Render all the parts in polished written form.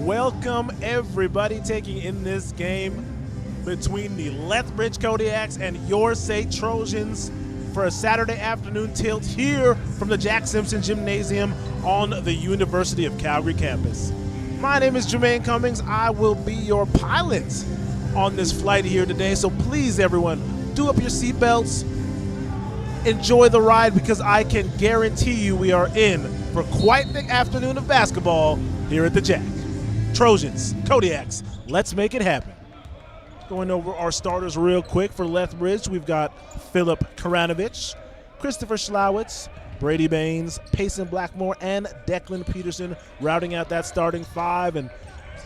Welcome everybody taking in this game between the Lethbridge Kodiaks and your SAIT Trojans for a Saturday afternoon tilt here from the Jack Simpson Gymnasium on the University of Calgary campus. My name is Jermaine Cummings. I will be your pilot on this flight here today, so please everyone, do up your seatbelts, enjoy the ride, because I can guarantee you we are in for quite the afternoon of basketball here at the Jack. Trojans, Kodiaks, let's make it happen. Going over our starters real quick for Lethbridge, we've got Philip Karanovich, Christopher Schlowitz, Brady Baines, Payson Blackmore, and Declan Peterson routing out that starting five. And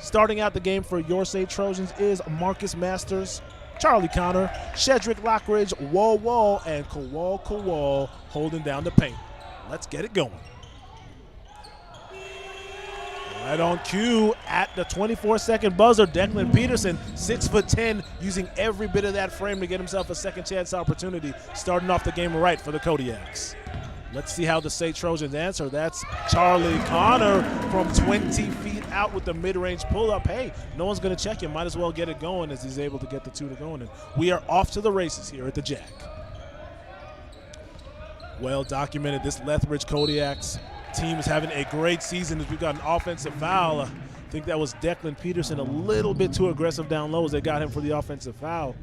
starting out the game for your SAIT Trojans is Marcus Masters, Charlie Connor, Shedrick Lockridge, Wall, and Kowal holding down the paint. Let's get it going. Right on cue at the 24-second buzzer, Declan Peterson, 6'10", using every bit of that frame to get himself a second chance opportunity, starting off the game right for the Kodiaks. Let's see how the SAIT Trojans answer. That's Charlie Connor from 20 feet out with the mid-range pull-up. Hey, no one's going to check him. Might as well get it going as he's able to get the two to going. And we are off to the races here at the Jack. Well documented, this Lethbridge Kodiaks team is having a great season as we've got an offensive foul. I think that was Declan Peterson a little bit too aggressive down low as they got him for the offensive foul.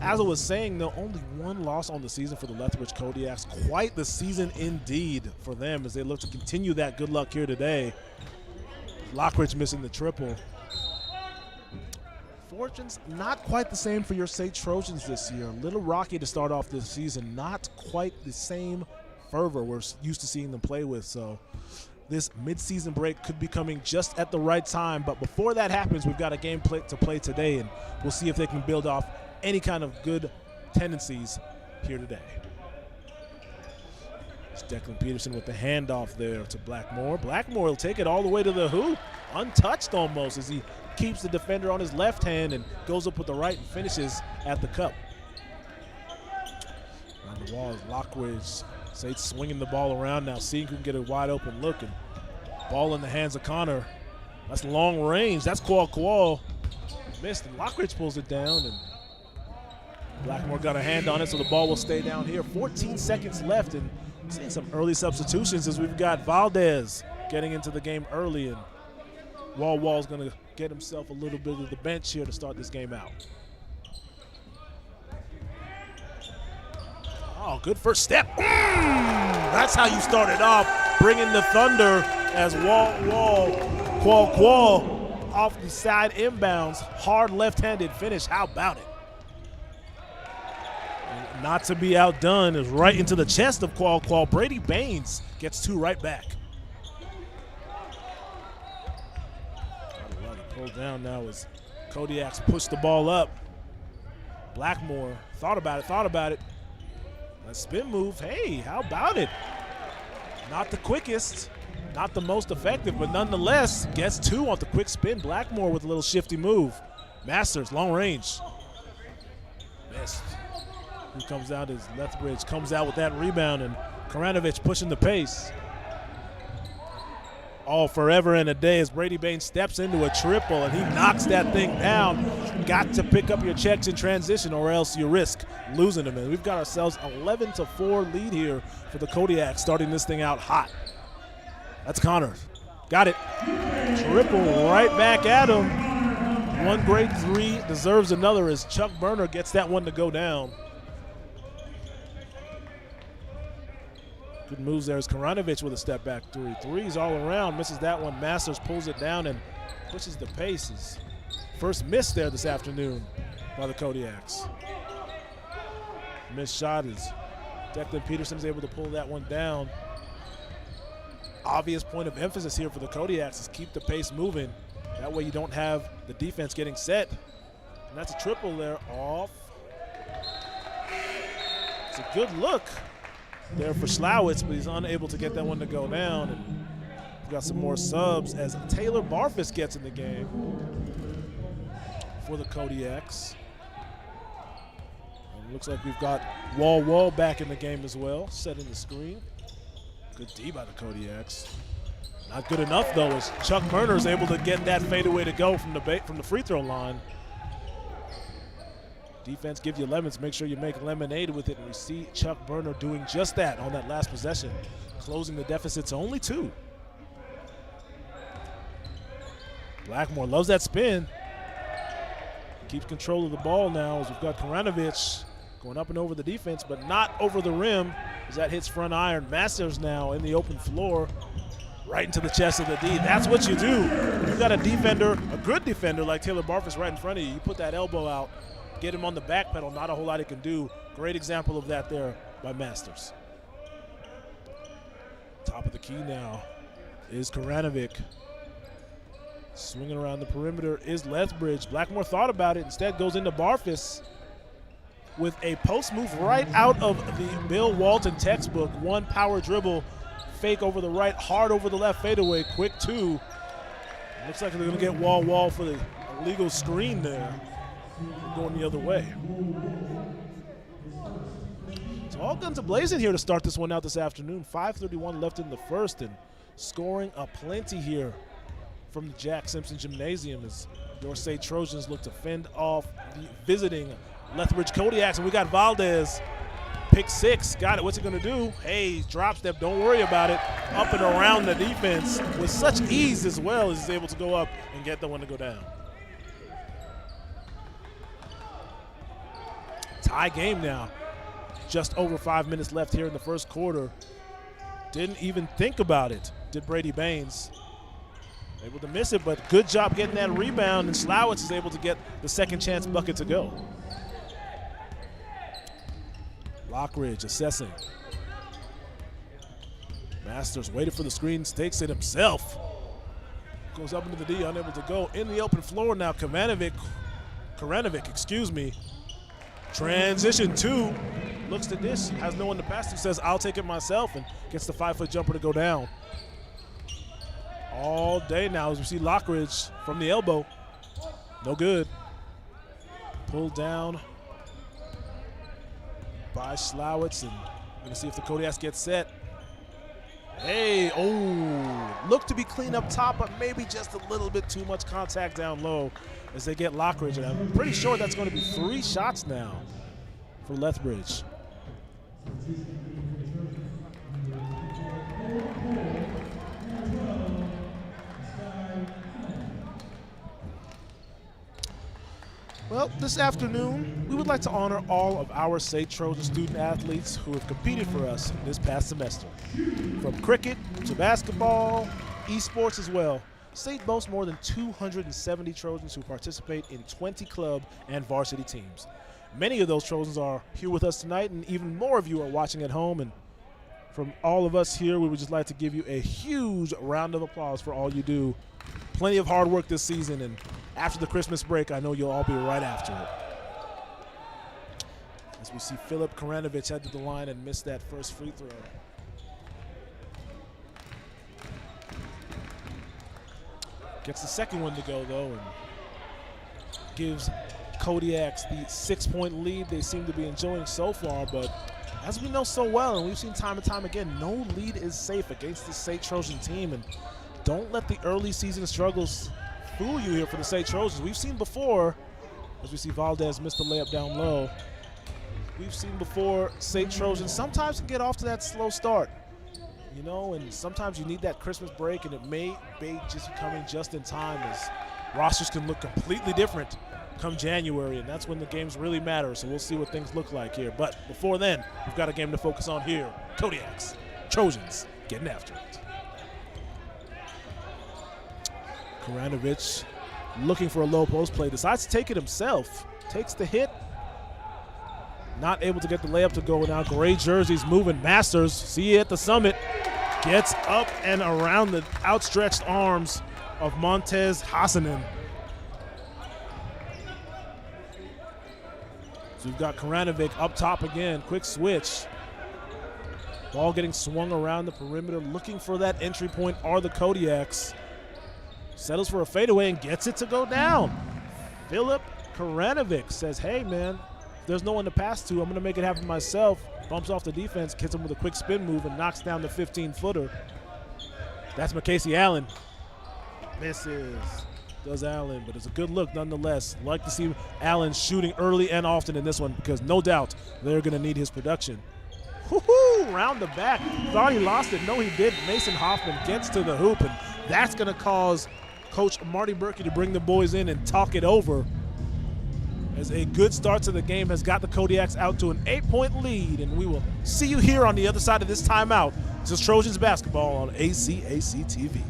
As I was saying, though, only one loss on the season for the Lethbridge Kodiaks. Quite the season indeed for them as they look to continue that good luck here today. Lockridge missing the triple. Fortunes not quite the same for your SAIT Trojans this year. A little rocky to start off this season. Not quite the same fervor we're used to seeing them play with. So this mid-season break could be coming just at the right time. But before that happens, we've got a game to play today, and we'll see if they can build off any kind of good tendencies here today. It's Declan Peterson with the handoff there to Blackmore. Blackmore will take it all the way to the hoop, untouched almost, as he keeps the defender on his left hand and goes up with the right and finishes at the cup. On the wall is Lockridge. SAIT swinging the ball around now, seeing who can get a wide open look, and ball in the hands of Connor. That's long range. That's Kowal. Missed, and Lockridge pulls it down, and Blackmore got a hand on it, so the ball will stay down here. 14 seconds left, and seeing some early substitutions as we've got Valdez getting into the game early, and Wall's going to get himself a little bit of the bench here to start this game out. Oh, good first step. That's how you started off, bringing the thunder as Kowal off the side inbounds. Hard left-handed finish. How about it? And not to be outdone is right into the chest of Kowal. Brady Baines gets two right back. Pulled down now as Kodiaks push the ball up. Blackmore thought about it. A spin move, hey, how about it? Not the quickest, not the most effective, but nonetheless gets two on the quick spin. Blackmore with a little shifty move. Masters, long range. Missed. Who comes out is Lethbridge, comes out with that rebound, and Karanovich pushing the pace. All forever and a day as Brady Baines steps into a triple and he knocks that thing down. Got to pick up your checks in transition or else you risk losing them. And we've got ourselves 11-4 lead here for the Kodiaks, starting this thing out hot. That's Connor. Got it. Triple right back at him. One great three deserves another as Chuck Burner gets that one to go down. Good moves there as Karanovich with a step back three. Threes all around, misses that one. Masters pulls it down and pushes the paces. First miss there this afternoon by the Kodiaks. Missed shot is Declan Peterson is able to pull that one down. Obvious point of emphasis here for the Kodiaks is keep the pace moving. That way you don't have the defense getting set. And that's a triple there off. It's a good look there for Schlowitz, but he's unable to get that one to go down. And we've got some more subs as Taylor Barfus gets in the game for the Kodiaks. And looks like we've got Wall back in the game as well, setting the screen. Good D by the Kodiaks. Not good enough, though, as Chuck Burner is able to get that fadeaway to go from the free throw line. Defense gives you lemons. Make sure you make lemonade with it, and we see Chuck Burner doing just that on that last possession, closing the deficit to only 2. Blackmore loves that spin. Keeps control of the ball now as we've got Koranovic going up and over the defense, but not over the rim as that hits front iron. Masters now in the open floor, right into the chest of the D. That's what you do. You've got a defender, a good defender like Taylor Barfus right in front of you. You put that elbow out, get him on the back pedal, not a whole lot he can do. Great example of that there by Masters. Top of the key now is Koranovic. Swinging around the perimeter is Lethbridge. Blackmore thought about it, instead goes into Barfus with a post move right out of the Bill Walton textbook. One power dribble, fake over the right, hard over the left fadeaway, quick 2. Looks like they're gonna get wall for the illegal screen there. Going the other way. So all guns are blazing here to start this one out this afternoon. 5:31 left in the first, and scoring aplenty here from the Jack Simpson Gymnasium as your SAIT Trojans look to fend off the visiting Lethbridge Kodiaks. And we got Valdez, pick 6, got it. What's he gonna do? Hey, drop step, don't worry about it. Up and around the defense with such ease as well as he's able to go up and get the one to go down. Tie game now. Just over 5 minutes left here in the first quarter. Didn't even think about it, did Brady Baines. Able to miss it, but good job getting that rebound, and Slowitz is able to get the second chance bucket to go. Lockridge assessing. Masters waited for the screen, takes it himself. Goes up into the D, unable to go. In the open floor now, Koranovic, Transition 2, looks to dish, has no one to pass to, says I'll take it myself, and gets the 5-foot jumper to go down. All day now as we see Lockridge from the elbow. No good. Pulled down by Slowitz, and we're going to see if the Kodiaks get set. Hey, look to be clean up top, but maybe just a little bit too much contact down low as they get Lockridge. And I'm pretty sure that's going to be 3 shots now for Lethbridge. Well, this afternoon, we would like to honor all of our SAIT Trojan student athletes who have competed for us this past semester. From cricket to basketball, esports as well, SAIT boasts more than 270 Trojans who participate in 20 club and varsity teams. Many of those Trojans are here with us tonight, and even more of you are watching at home. And from all of us here, we would just like to give you a huge round of applause for all you do. Plenty of hard work this season, and after the Christmas break, I know you'll all be right after it. As we see Philip Koranovic head to the line and miss that first free throw. Gets the second one to go, though, and gives Kodiaks the 6-point lead they seem to be enjoying so far. But as we know so well, and we've seen time and time again, no lead is safe against the SAIT Trojan team. And don't let the early season struggles fool you here for the SAIT Trojans. We've seen before, as we see Valdez miss the layup down low, we've seen before SAIT Trojans sometimes can get off to that slow start, you know, and sometimes you need that Christmas break, and it may be just coming just in time as rosters can look completely different come January, and that's when the games really matter. So we'll see what things look like here. But before then, we've got a game to focus on here. Kodiaks, Trojans getting after it. Koranovic looking for a low post play, decides to take it himself, takes the hit, not able to get the layup to go. Now gray jerseys moving. Masters, see you at the summit, gets up and around the outstretched arms of Montez Hassanen. So we've got Koranovic up top again, quick switch. Ball getting swung around the perimeter, looking for that entry point are the Kodiaks. Settles for a fadeaway and gets it to go down. Philip Koranovic says, hey, man, if there's no one to pass to, I'm going to make it happen myself. Bumps off the defense, hits him with a quick spin move, and knocks down the 15-footer. That's McCasey Allen. Misses. Does Allen, but it's a good look nonetheless. Like to see Allen shooting early and often in this one because no doubt they're going to need his production. Woo-hoo! Round the back. Thought he lost it. No, he did. Mason Hoffman gets to the hoop, and that's going to cause Coach Marty Berkey to bring the boys in and talk it over, as a good start to the game has got the Kodiaks out to an 8-point lead, and we will see you here on the other side of this timeout. This is Trojans basketball on ACAC TV.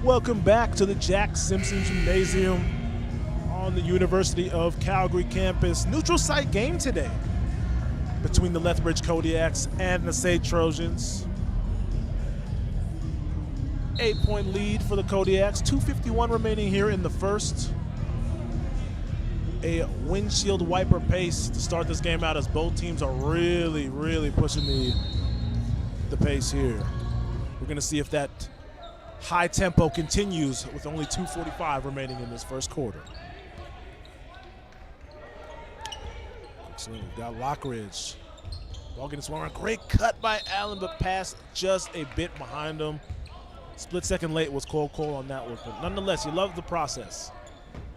Welcome back to the Jack Simpson Gymnasium on the University of Calgary campus. Neutral site game today between the Lethbridge Kodiaks and the SAIT Trojans. 8-point lead for the Kodiaks, 2:51 remaining here in the first. A windshield wiper pace to start this game out, as both teams are really pushing the pace here. We're gonna see if that high tempo continues with only 2:45 remaining in this first quarter. So we've got Lethbridge. Ball getting swung around. Great cut by Allen, but pass just a bit behind him. Split second late was call on that one, but nonetheless, you love the process.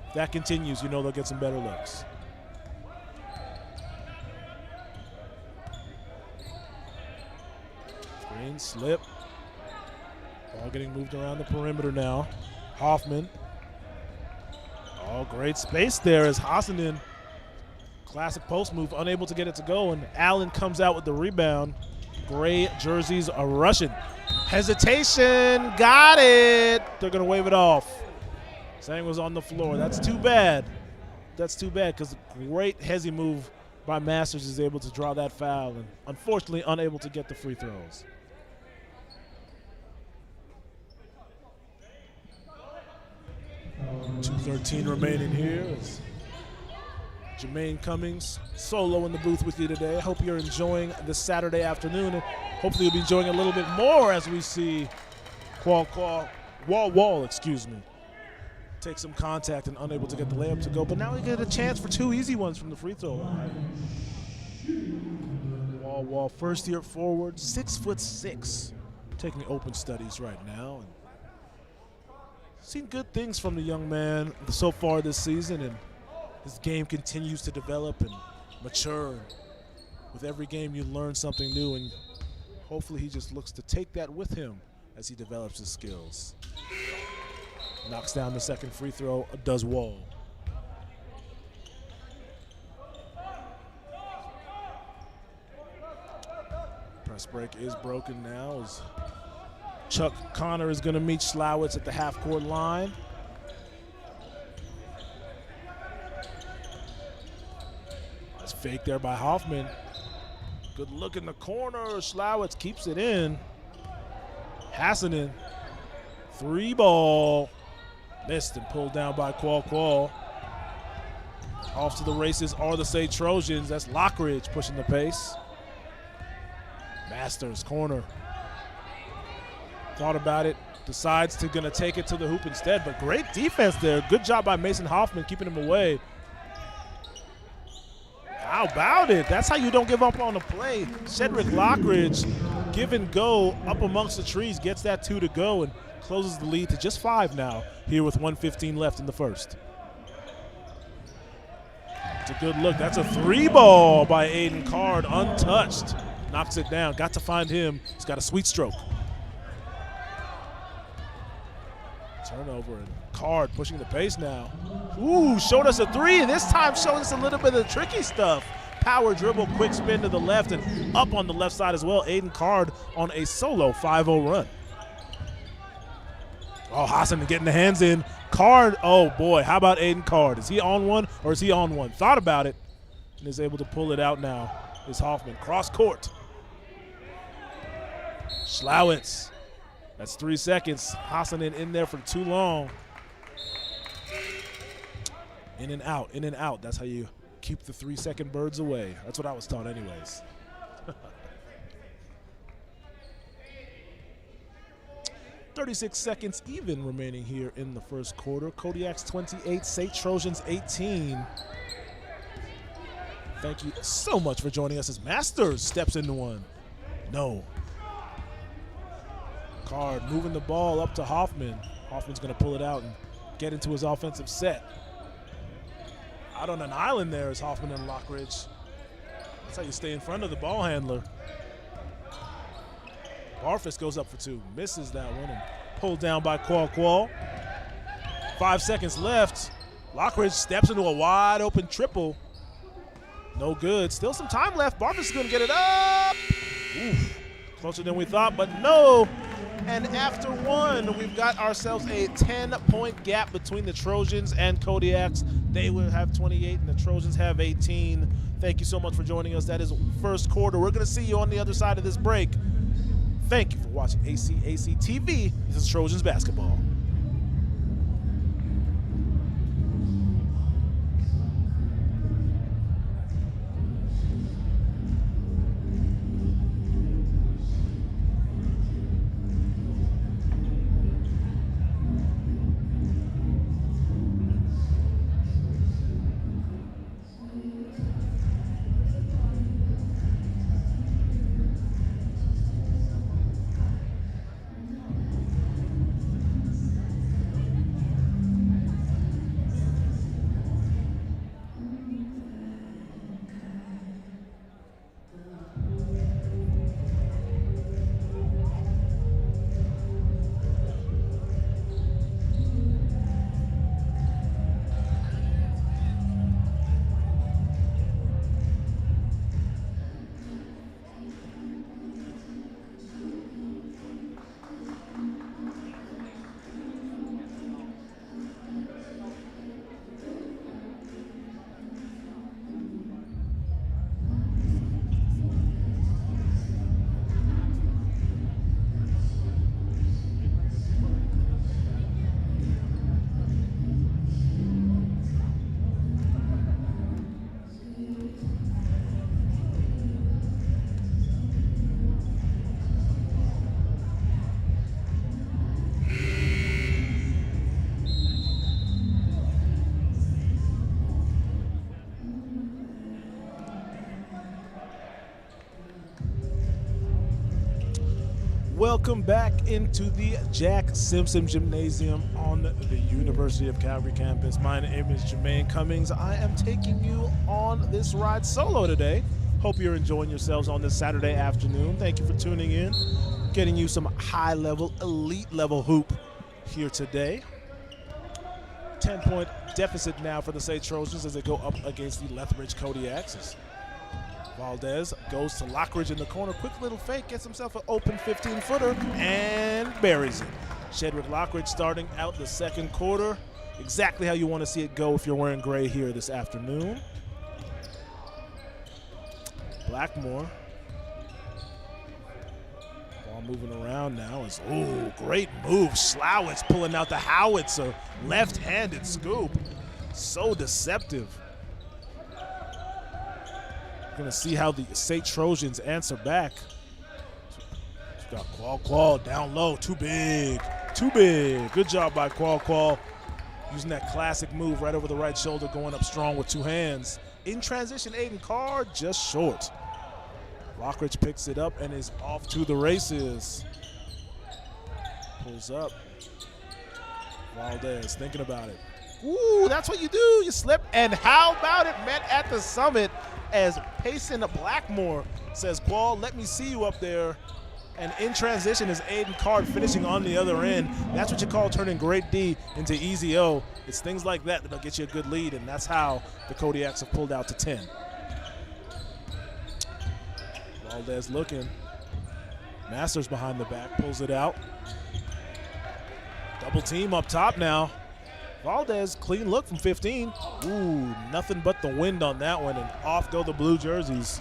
If that continues, you know they'll get some better looks. Screen, slip. Ball getting moved around the perimeter now. Hoffman. Oh, great space there as Hassanin, classic post move, unable to get it to go, and Allen comes out with the rebound. Gray jerseys are rushing. Hesitation, got it. They're gonna wave it off. Sang was on the floor. That's too bad. That's too bad, because great hezzy move by Masters is able to draw that foul, and unfortunately unable to get the free throws. 2:13 remaining here. As Jermaine Cummings solo in the booth with you today. I hope you're enjoying this Saturday afternoon, and hopefully you'll be enjoying a little bit more as we see Wall, take some contact and unable to get the layup to go. But now we get a chance for two easy ones from the free throw line. Wall, first-year forward, 6'6", taking the open studies right now. And seen good things from the young man so far this season, and his game continues to develop and mature. With every game, you learn something new, and hopefully he just looks to take that with him as he develops his skills. Knocks down the second free throw, does Wall. Press break is broken now as Chuck Connor is going to meet Schlowitz at the half-court line. That's fake there by Hoffman. Good look in the corner. Schlowitz keeps it in. Hassanin, three ball. Missed and pulled down by Qual. Off to the races are the SAIT Trojans. That's Lethbridge pushing the pace. Masters, corner. Thought about it, decides to gonna take it to the hoop instead, but great defense there. Good job by Mason Hoffman keeping him away. How about it? That's how you don't give up on a play. Cedric Lethbridge, give and go up amongst the trees, gets that 2 to go and closes the lead to just 5 now here with 1:15 left in the first. It's a good look. That's a three ball by Aiden Card, untouched. Knocks it down. Got to find him. He's got a sweet stroke. Turnover, and Card pushing the pace now. Ooh, showed us a three, and this time showed us a little bit of the tricky stuff. power dribble, quick spin to the left, and up on the left side as well. Aiden Card on a solo 5-0 run. Oh, Hassan getting the hands in. Card, oh boy, how about Aiden Card? Is he on one or is he on one? Thought about it and is able to pull it out now. Is Hoffman cross court. Schlowitz. That's 3 seconds. Hassan in there for too long. In and out, in and out. That's how you keep the 3-second birds away. That's what I was taught anyways. 36 seconds even remaining here in the first quarter. Kodiaks 28, SAIT Trojans 18. Thank you so much for joining us as Masters steps into one. No. Card moving the ball up to Hoffman. Hoffman's going to pull it out and get into his offensive set. Out on an island there is Hoffman and Lethbridge. That's how you stay in front of the ball handler. Barfus goes up for two, misses that one, and pulled down by Qual. 5 seconds left. Lethbridge steps into a wide open triple. No good. Still some time left. Barfus is going to get it up. Oof. Closer than we thought, but no. And after one, we've got ourselves a 10-point gap between the Trojans and Kodiaks. They will have 28 and the Trojans have 18. Thank you so much for joining us. That is first quarter. We're going to see you on the other side of this break. Thank you for watching ACAC TV. This is Trojans basketball. Welcome back into the Jack Simpson Gymnasium on the University of Calgary campus. My name is Jermaine Cummings. I am taking you on this ride solo today. Hope you're enjoying yourselves on this Saturday afternoon. Thank you for tuning in, getting you some high-level, elite-level hoop here today. 10-point deficit now for the SAIT Trojans as they go up against the Lethbridge Kodiaks. Valdez goes to Lethbridge in the corner. Quick little fake, gets himself an open 15-footer and buries it. Shedrick Lethbridge starting out the second quarter. Exactly how you want to see it go if you're wearing gray here this afternoon. Blackmore. Ball moving around now is, ooh, great move. Schlowitz pulling out the howitzer. Left-handed scoop. So deceptive. Going to see how the SAIT Trojans answer back. She's got Qual down low. Too big. Too big. Good job by Qual. Using that classic move right over the right shoulder, going up strong with two hands. In transition, Aiden Card just short. Lethbridge picks it up and is off to the races. Pulls up. Valdez thinking about it. Ooh, that's what you do. You slip. And how about it met at the summit as Payson Blackmore says, Qual, let me see you up there. And in transition is Aiden Card finishing on the other end. That's what you call turning great D into easy O. It's things like that that'll get you a good lead, and that's how the Kodiaks have pulled out to 10. Valdez looking. Masters behind the back, pulls it out. Double team up top now. Valdez, clean look from 15. Ooh, nothing but the wind on that one, and off go the blue jerseys.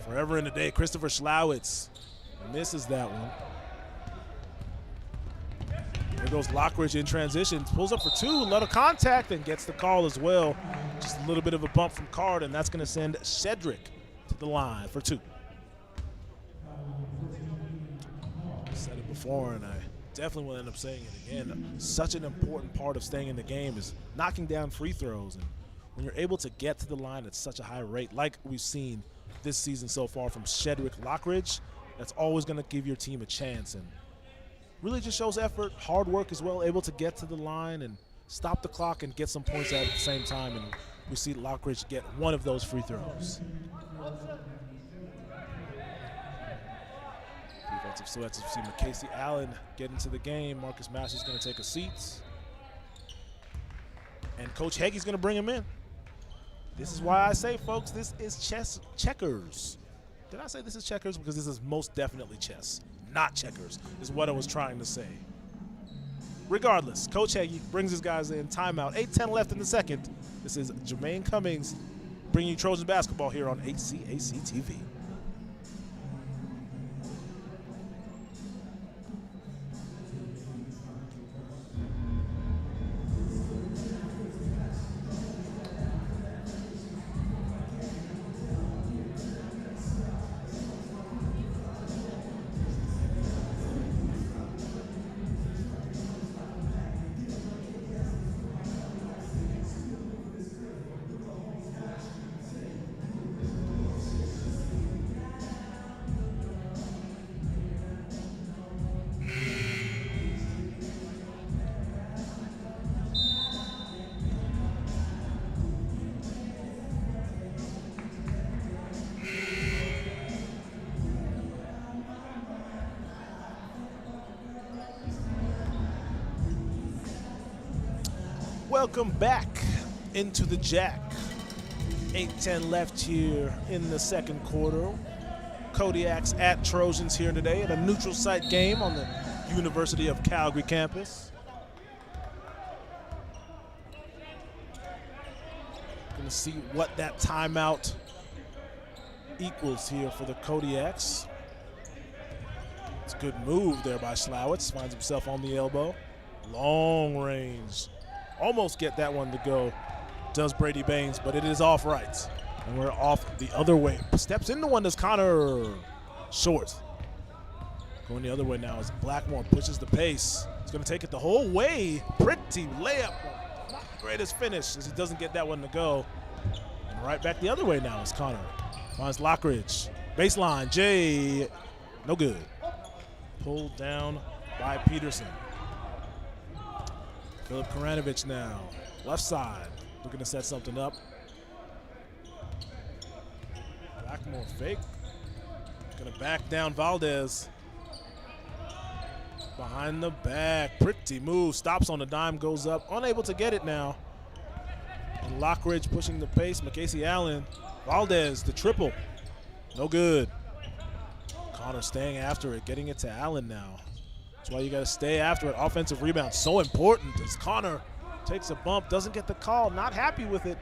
Forever in the day, Christopher Schlowitz misses that one. There goes Lockridge in transition, pulls up for 2, a lot of contact, and gets the call as well. Just a little bit of a bump from Card, and that's going to send Shedrick to the line for 2. I said it before, and I definitely will end up saying it again. Such an important part of staying in the game is knocking down free throws, and when you're able to get to the line at such a high rate, like we've seen this season so far from Shedrick Lockridge, that's always going to give your team a chance, and really just shows effort, hard work as well, able to get to the line and stop the clock and get some points out at the same time, and we see Lockridge get one of those free throws. Defensive sweats, we see McCasey Allen get into the game. Marcus Masters going to take a seat, and Coach Hagee's going to bring him in. This is why I say, folks, this is checkers. Did I say this is checkers? Because this is most definitely chess, not checkers, is what I was trying to say. Regardless, Coach Hagee brings his guys in, timeout, 8:10 left in the second. This is Jermaine Cummings bringing you Trojans basketball here on ACAC TV. Welcome back into the Jack. 8:10 left here in the second quarter. Kodiaks at Trojans here today at a neutral site game on the University of Calgary campus. Gonna see what that timeout equals here for the Kodiaks. It's a good move there by Schlowitz, finds himself on the elbow. Long range. Almost get that one to go, does Brady Baines, but it is off right. And we're off the other way. Steps into one, does Connor. Short. Going the other way now as Blackmore pushes the pace. He's going to take it the whole way. Pretty layup. Not the greatest finish as he doesn't get that one to go. And right back the other way now is Connor. Finds Lockridge. Baseline, Jay. No good. Pulled down by Peterson. Filip Karanovich now, left side, looking to set something up. Blackmore fake, gonna back down Valdez. Behind the back, pretty move, stops on the dime, goes up, unable to get it now. And Lockridge pushing the pace, McCasey Allen, Valdez, the triple, no good. Connor staying after it, getting it to Allen now. That's why you got to stay after it. Offensive rebound, so important as Connor takes a bump, doesn't get the call, not happy with it.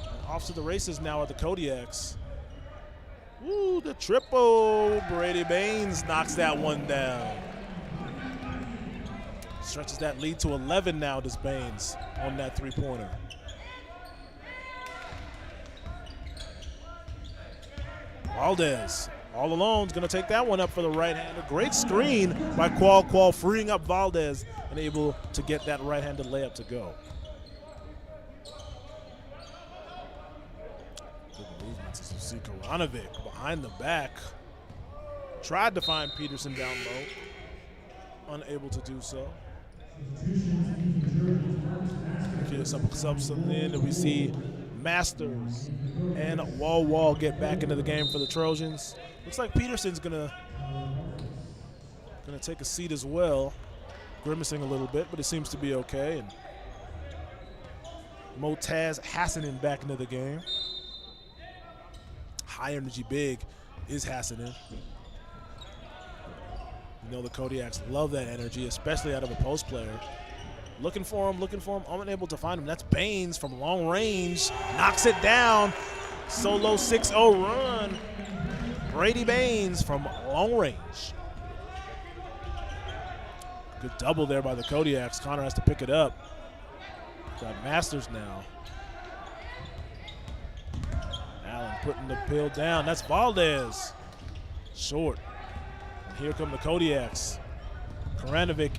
And off to the races now at the Kodiaks. Ooh, the triple. Brady Baines knocks that one down. Stretches that lead to 11 now, does Baines, on that three-pointer. Valdez. All alone is going to take that one up for the right-hander. Great screen by Qual, freeing up Valdez and able to get that right-handed layup to go. Good movements as you see Karanovich behind the back. Tried to find Peterson down low. Unable to do so. Here's some subs in, and we see Masters and Wall get back into the game for the Trojans. Looks like Peterson's gonna take a seat as well, grimacing a little bit, but it seems to be okay. And Motaz Hassanin back into the game. high energy big is Hassanin. You know the Kodiaks love that energy, especially out of a post player. Looking for him, unable to find him. That's Baines from long range, knocks it down. Solo 6-0 run. Brady Baines from long range. Good double there by the Kodiaks. Connor has to pick it up. Got Masters now. Allen putting the pill down. That's Valdez. Short. And here come the Kodiaks. Karanovic,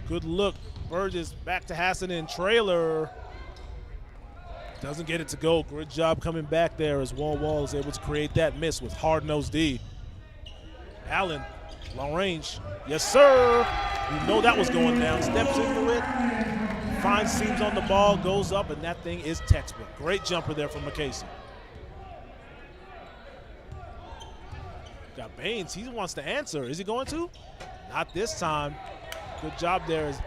good look. Burgess back to Hassanin. Trailer. Doesn't get it to go. Good job coming back there as Wall is able to create that miss with hard-nosed D. Allen, long range. Yes, sir. You know that was going down. Steps into it. Finds seams on the ball, goes up, and that thing is textbook. Great jumper there from McCasey. Got Baines. He wants to answer. Is he going to? Not this time. Good job there as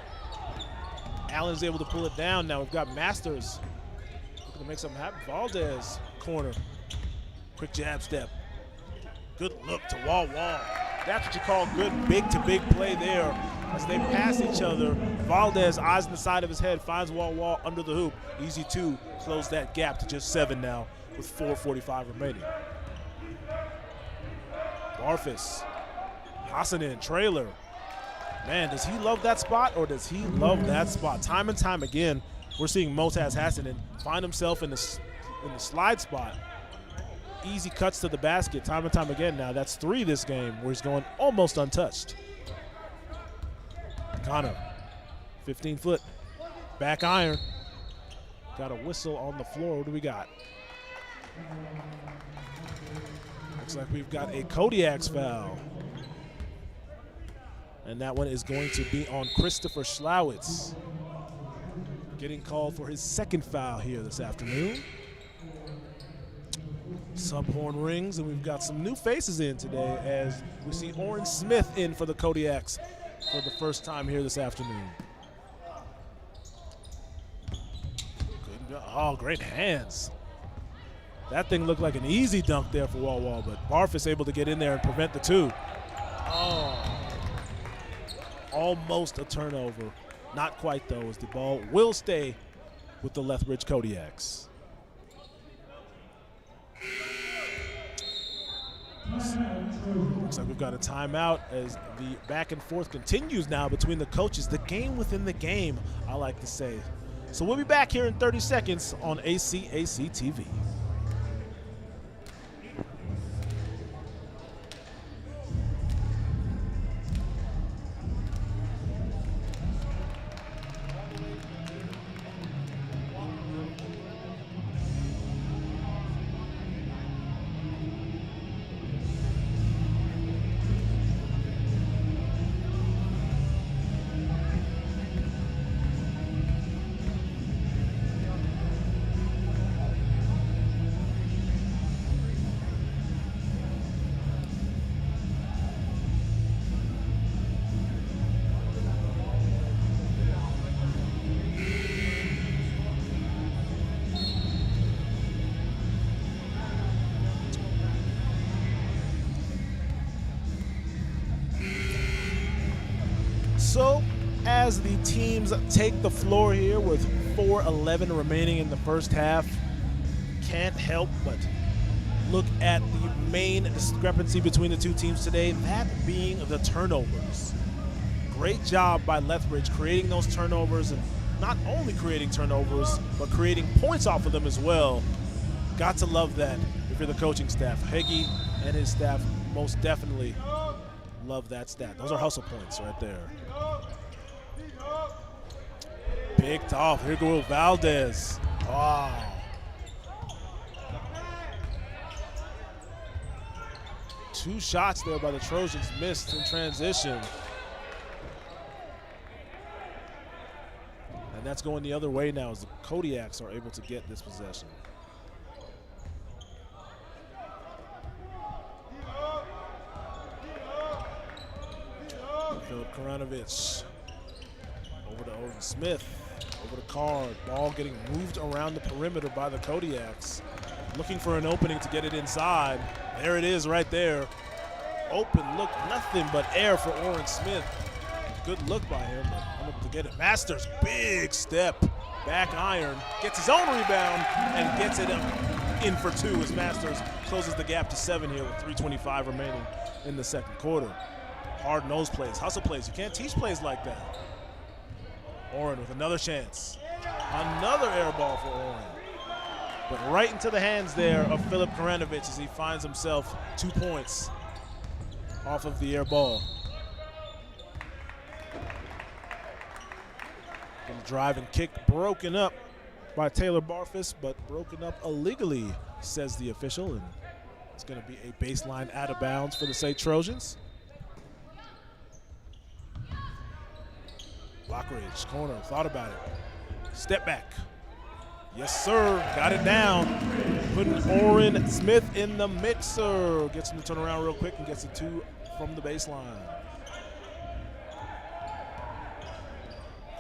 Allen's able to pull it down. Now we've got Masters looking to make something happen. Valdez, corner. Quick jab step. Good look to Wall. That's what you call good big-to-big play there. As they pass each other, Valdez, eyes on the side of his head, finds Wall under the hoop. Easy two, close that gap to just 7 now with 4:45 remaining. Barfus, Hassanin, trailer. Man, does he love that spot or does he love that spot? Time and time again, we're seeing Motaz Hassanin find himself in the slide spot. Easy cuts to the basket time and time again now. That's 3 this game where he's going almost untouched. Connor, 15-foot, back iron. Got a whistle on the floor. What do we got? Looks like we've got a Kodiaks foul. And that one is going to be on Christopher Schlowitz. Getting called for his 2nd foul here this afternoon. Sub-horn rings, and we've got some new faces in today as we see Oren Smith in for the Kodiaks for the first time here this afternoon. Oh, great hands. That thing looked like an easy dunk there for Wall, but Barfus able to get in there and prevent the 2. Oh, almost a turnover. Not quite, though, as the ball will stay with the Lethbridge Kodiaks. Looks like we've got a timeout as the back and forth continues now between the coaches. The game within the game, I like to say. So we'll be back here in 30 seconds on ACAC TV. So, as the teams take the floor here with 4:11 remaining in the first half, can't help but look at the main discrepancy between the two teams today, that being the turnovers. Great job by Lethbridge creating those turnovers, and not only creating turnovers, but creating points off of them as well. Got to love that if you're the coaching staff. Heggie and his staff most definitely love that stat. Those are hustle points right there. Picked off. Here goes Valdez. Wow. Two shots there by the Trojans missed in transition. And that's going the other way now as the Kodiaks are able to get this possession. Philip Karanovic over to Oren Smith, over to Card. Ball getting moved around the perimeter by the Kodiaks. looking for an opening to get it inside. There it is right there. Open look, nothing but air for Oren Smith. Good look by him, but unable to get it. Masters, big step, back iron, gets his own rebound and gets it in for two as Masters closes the gap to 7 here with 3:25 remaining in the second quarter. Hard nose plays, hustle plays. You can't teach plays like that. Oren with another chance. Another air ball for Oren. But right into the hands there of Filip Krajinovic as he finds himself 2 points off of the air ball. And drive and kick broken up by Taylor Barfus, but broken up illegally, says the official. And it's going to be a baseline out of bounds for the SAIT Trojans. Lockridge, corner, thought about it. Step back. Yes, sir, got it down. Putting Oren Smith in the mixer. Gets him to turn around real quick and gets it 2 from the baseline.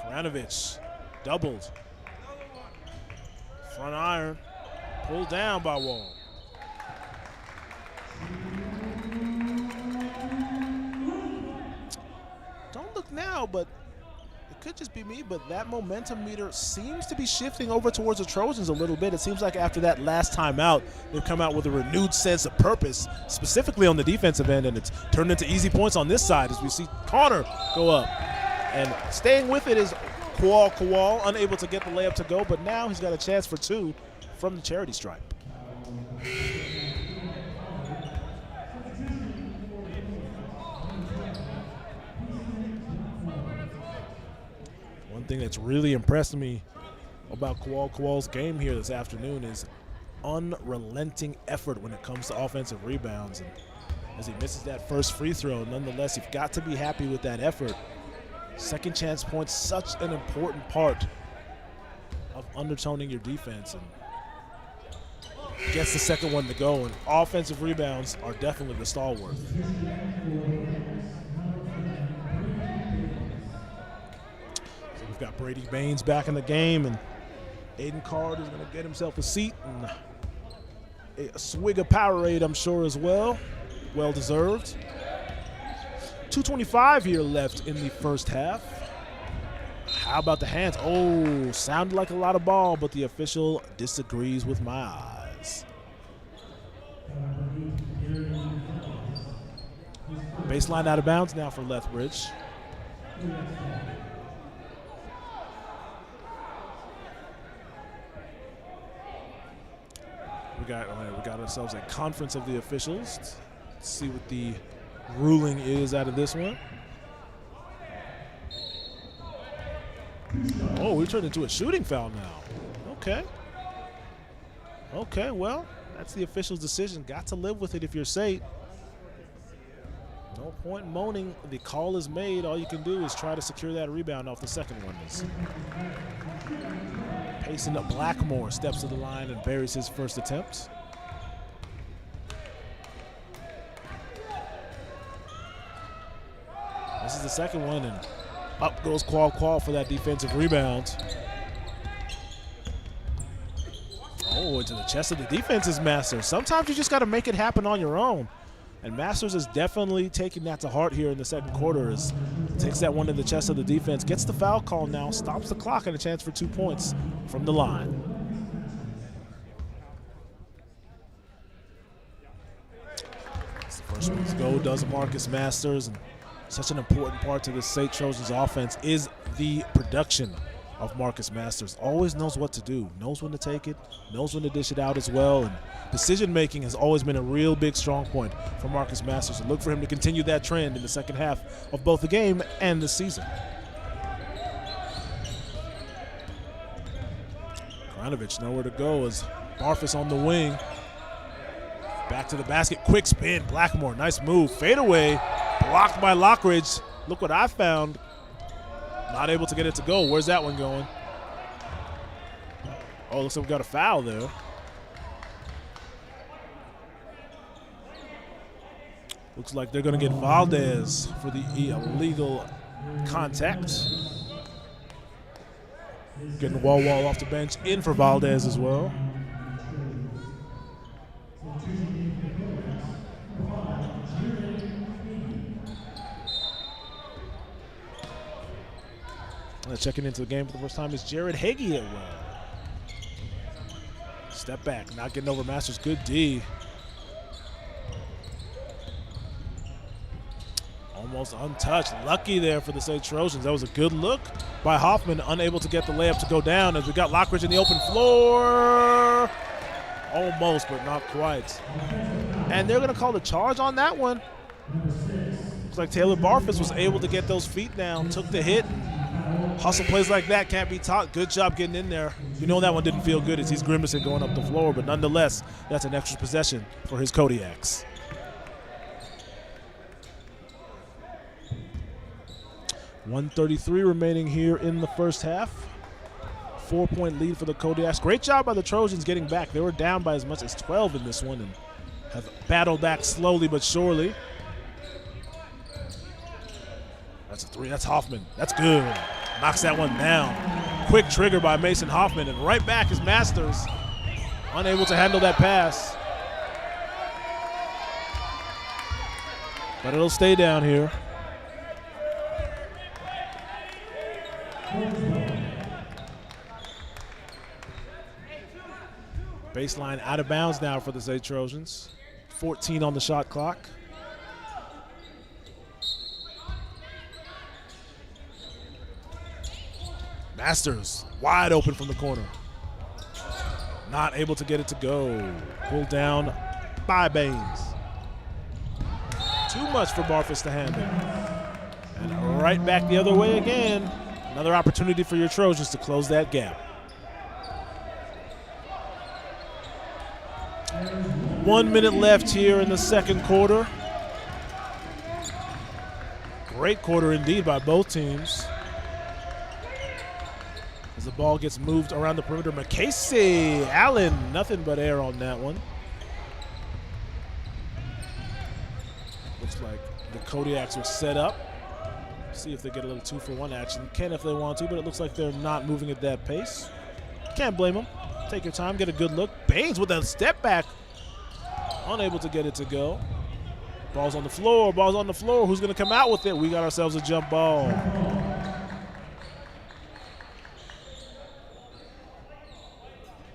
Krajinovic, doubled. Front iron, pulled down by Wall. Don't look now, but it could just be me, but that momentum meter seems to be shifting over towards the Trojans a little bit. It seems like after that last time out, they've come out with a renewed sense of purpose, specifically on the defensive end, and it's turned into easy points on this side as we see Connor go up. And staying with it is Kowal, unable to get the layup to go, but now he's got a chance for 2 from the charity stripe. One thing that's really impressed me about Kowal's game here this afternoon is unrelenting effort when it comes to offensive rebounds. And as he misses that first free throw, nonetheless, you've got to be happy with that effort. Second chance points, such an important part of undertoning your defense, and gets the second one to go. And offensive rebounds are definitely the stalwart. So we've got Brady Baines back in the game, and Aiden Card is going to get himself a seat and a swig of Powerade, I'm sure, as well. Well deserved. 2:25 here left in the first half. How about the hands? Oh, sounded like a lot of ball, but the official disagrees with my eyes. Baseline out of bounds now for Lethbridge. We got ourselves a conference of the officials. Let's see what the ruling is out of this one. Oh, we turned into a shooting foul now. Okay. Okay, well, that's the official's decision. Got to live with it if you're SAIT. No point moaning. The call is made. All you can do is try to secure that rebound off the second one. Pacing up Blackmore, steps to the line and buries his first attempt. This is the second one, and up goes Qual for that defensive rebound. Oh, into the chest of the defense is Masters. Sometimes you just got to make it happen on your own. And Masters is definitely taking that to heart here in the second quarter. As takes that one to the chest of the defense, gets the foul call now, stops the clock, and a chance for 2 points from the line. That's the first one to go, does Marcus Masters. And such an important part to the SAIT Trojans offense is the production of Marcus Masters. Always knows what to do, knows when to take it, knows when to dish it out as well. And decision-making has always been a real big strong point for Marcus Masters. So look for him to continue that trend in the second half of both the game and the season. Krajinovic nowhere to go as Barfus on the wing. Back to the basket, quick spin, Blackmore, nice move, fadeaway. Blocked by Lockridge. Look what I found. Not able to get it to go. Where's that one going? Oh, looks like we got a foul there. Looks like they're going to get Valdez for the illegal contact. Getting Wall off the bench, in for Valdez as well. checking into the game for the first time is Jared Hagee at well. Step back, not getting over Masters. Good D. Almost untouched. Lucky there for the SAIT Trojans. That was a good look by Hoffman, unable to get the layup to go down as we got Lethbridge in the open floor. Almost, but not quite. And they're going to call the charge on that one. Looks like Taylor Barfus was able to get those feet down, took the hit. Hustle plays like that can't be taught. Good job getting in there. You know that one didn't feel good as he's grimacing going up the floor, but nonetheless, that's an extra possession for his Kodiaks. .133 remaining here in the first half. 4-point lead for the Kodiaks. Great job by the Trojans getting back. They were down by as much as 12 in this one and have battled back slowly but surely. That's a three. That's Hoffman. That's good. Knocks that one down. Quick trigger by Mason Hoffman, and right back is Masters. Unable to handle that pass. But it'll stay down here. Baseline out of bounds now for the SAIT Trojans. 14 on the shot clock. Masters wide open from the corner. Not able to get it to go. Pulled down by Baines. Too much for Barfus to handle. And right back the other way again. Another opportunity for your Trojans to close that gap. 1 minute left here in the second quarter. Great quarter indeed by both teams. As the ball gets moved around the perimeter, McCasey, Allen, nothing but air on that one. Looks like the Kodiaks will set up. See if they get a little 2-for-1 action. Can if they want to, but it looks like they're not moving at that pace. Can't blame them. Take your time, get a good look. Baines with a step back. Unable to get it to go. Ball's on the floor, ball's on the floor. Who's gonna come out with it? We got ourselves a jump ball.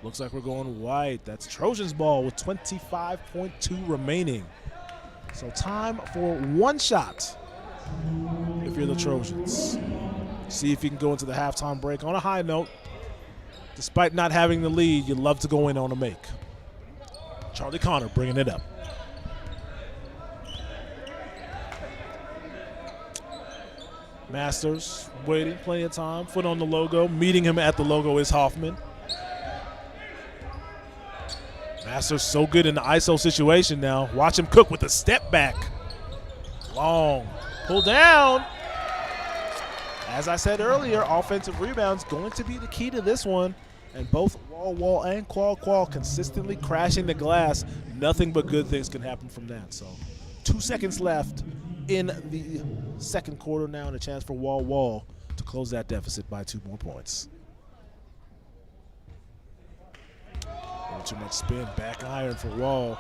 Looks like we're going white. That's Trojans ball with 25.2 remaining. So time for one shot if you're the Trojans. See if you can go into the halftime break on a high note. Despite not having the lead, you love to go in on a make. Charlie Connor bringing it up. Masters waiting, plenty of time. Foot on the logo. Meeting him at the logo is Hoffman. Masters so good in the ISO situation now. Watch him cook with a step back. Long. Pull down. As I said earlier, offensive rebounds going to be the key to this one. And both Wall and Qual consistently crashing the glass. Nothing but good things can happen from that. So 2 seconds left in the second quarter now, and a chance for Wall to close that deficit by 2 more points. A little too much spin, back iron for Wall.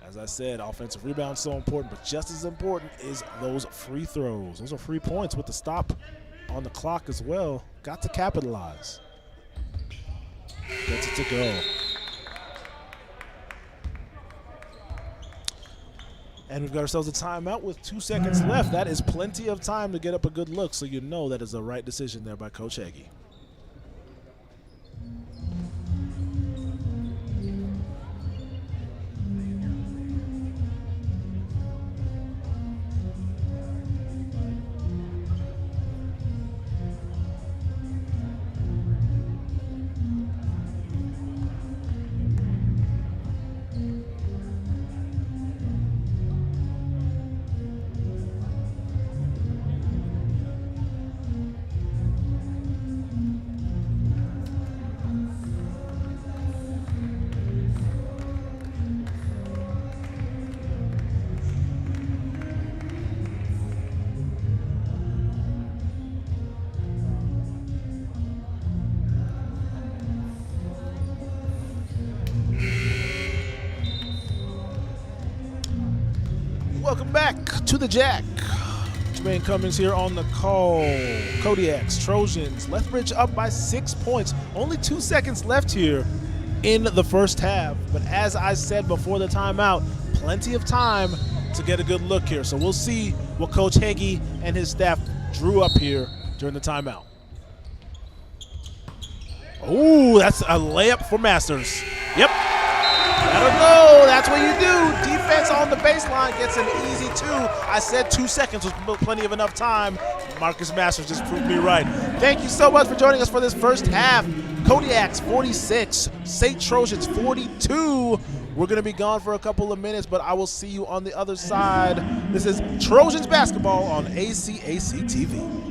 As I said, offensive rebound so important, but just as important is those free throws. Those are free points with the stop on the clock as well. Got to capitalize. Gets it to go. And we've got ourselves a timeout with 2 seconds left. That is plenty of time to get up a good look, so you know that is the right decision there by Coach Hagee. Welcome back to the Jack. Main Cummings here on the call. Kodiaks, Trojans, Lethbridge up by 6 points. Only 2 seconds left here in the first half. But as I said before the timeout, plenty of time to get a good look here. So we'll see what Coach Heggie and his staff drew up here during the timeout. Oh, that's a layup for Masters. Yep. Let her go. That's what you do. Defense on the baseline gets an easy 2. I said 2 seconds was plenty of enough time. Marcus Masters just proved me right. Thank you so much for joining us for this first half. Kodiaks 46, SAIT Trojans 42. We're going to be gone for a couple of minutes, but I will see you on the other side. This is Trojans basketball on ACAC TV.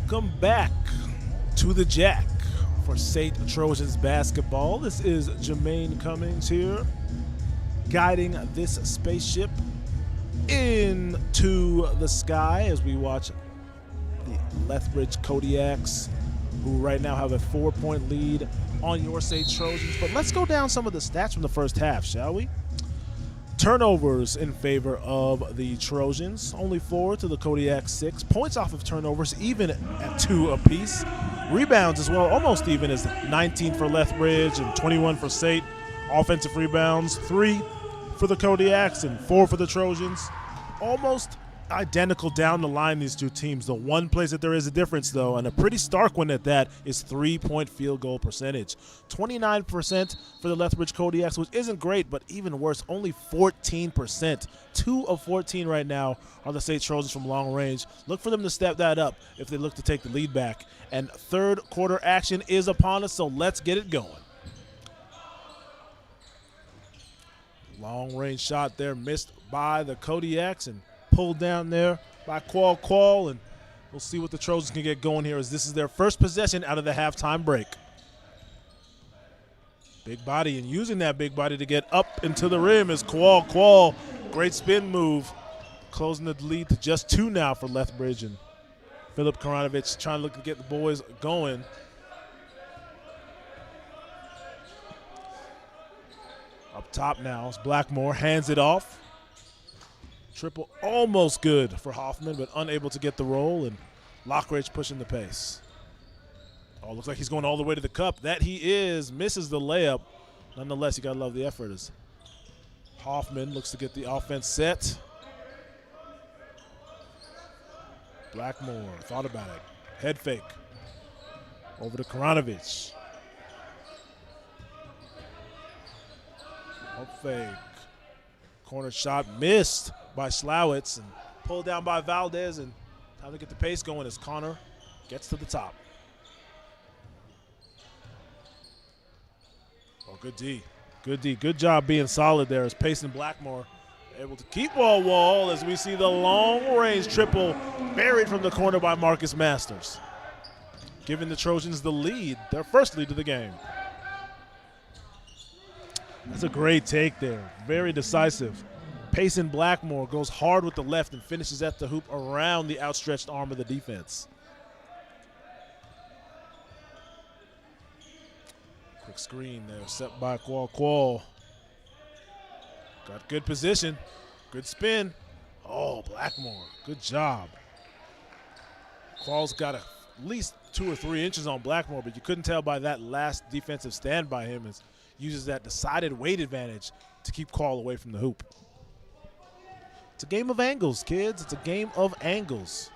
Welcome back to the Jack for SAIT Trojans basketball. This is Jermaine Cummings here, guiding this spaceship into the sky as we watch the Lethbridge Kodiaks, who right now have a 4-point lead on your SAIT Trojans. But let's go down some of the stats from the first half, shall we? Turnovers in favor of the Trojans, only 4 to the Kodiaks 6. Points off of turnovers, even at 2 apiece. Rebounds as well, almost even as 19 for Lethbridge and 21 for SAIT. Offensive rebounds, 3 for the Kodiaks and 4 for the Trojans. Almost identical down the line, these two teams. The one place that there is a difference, though, and a pretty stark one at that, is 3-point field goal percentage. 29% for the Lethbridge Kodiaks, which isn't great, but even worse, only 14%. 2 of 14 right now are the SAIT Trojans from long range. Look for them to step that up if they look to take the lead back. And third quarter action is upon us, so let's get it going. Long range shot there missed by the Kodiaks and pulled down there by Qual, and we'll see what the Trojans can get going here, as this is their first possession out of the halftime break. Big body, and using that big body to get up into the rim is Qual. Great spin move, closing the lead to just 2 now for Lethbridge, and Philip Karanovich trying to look to get the boys going. Up top now is Blackmore, hands it off. Triple almost good for Hoffman, but unable to get the roll, and Lockridge pushing the pace. Oh, looks like he's going all the way to the cup. That he is. Misses the layup. Nonetheless, you got to love the effort as Hoffman looks to get the offense set. Blackmore thought about it. Head fake. Over to Karanovich. Up fake. Corner shot missed by Schlowitz and pulled down by Valdez, and time to get the pace going as Connor gets to the top. Oh, good D. Good D. Good job being solid there as Payson Blackmore able to keep Wall as we see the long-range triple buried from the corner by Marcus Masters, giving the Trojans the lead, their first lead of the game. That's a great take there. Very decisive. Payson Blackmore goes hard with the left and finishes at the hoop around the outstretched arm of the defense. Quick screen there, set by Qual. Got good position. Good spin. Oh, Blackmore. Good job. Qual's got at least 2 or 3 inches on Blackmore, but you couldn't tell by that last defensive stand by him, as uses that decided weight advantage to keep Qual away from the hoop. It's a game of angles, kids. It's a game of angles.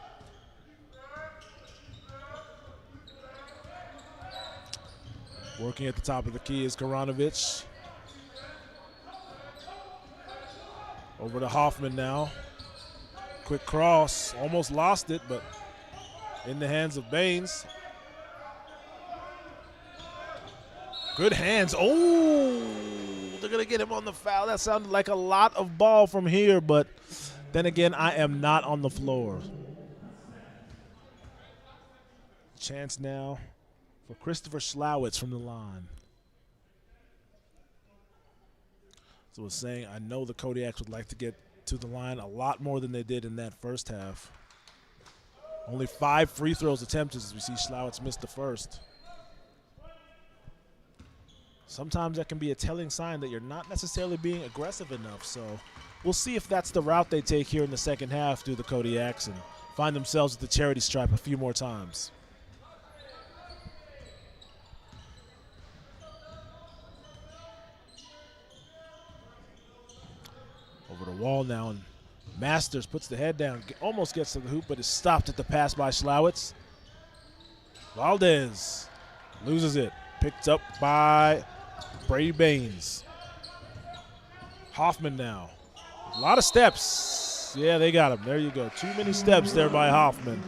Working at the top of the key is Karanovich. Over to Hoffman now. Quick cross. Almost lost it, but in the hands of Baines. Good hands. Oh, they're going to get him on the foul. That sounded like a lot of ball from here, but then again, I am not on the floor. Chance now for Christopher Schlowitz from the line. So I was saying, I know the Kodiaks would like to get to the line a lot more than they did in that first half. Only 5 free throws attempted as we see Schlowitz miss the first. Sometimes that can be a telling sign that you're not necessarily being aggressive enough. So we'll see if that's the route they take here in the second half through the Kodiaks and find themselves at the charity stripe a few more times. Over the wall now, and Masters puts the head down, almost gets to the hoop, but is stopped at the pass by Schlowitz. Valdez loses it. Picked up by Brady Baines. Hoffman now. A lot of steps. Yeah, they got him. There you go. Too many steps there by Hoffman.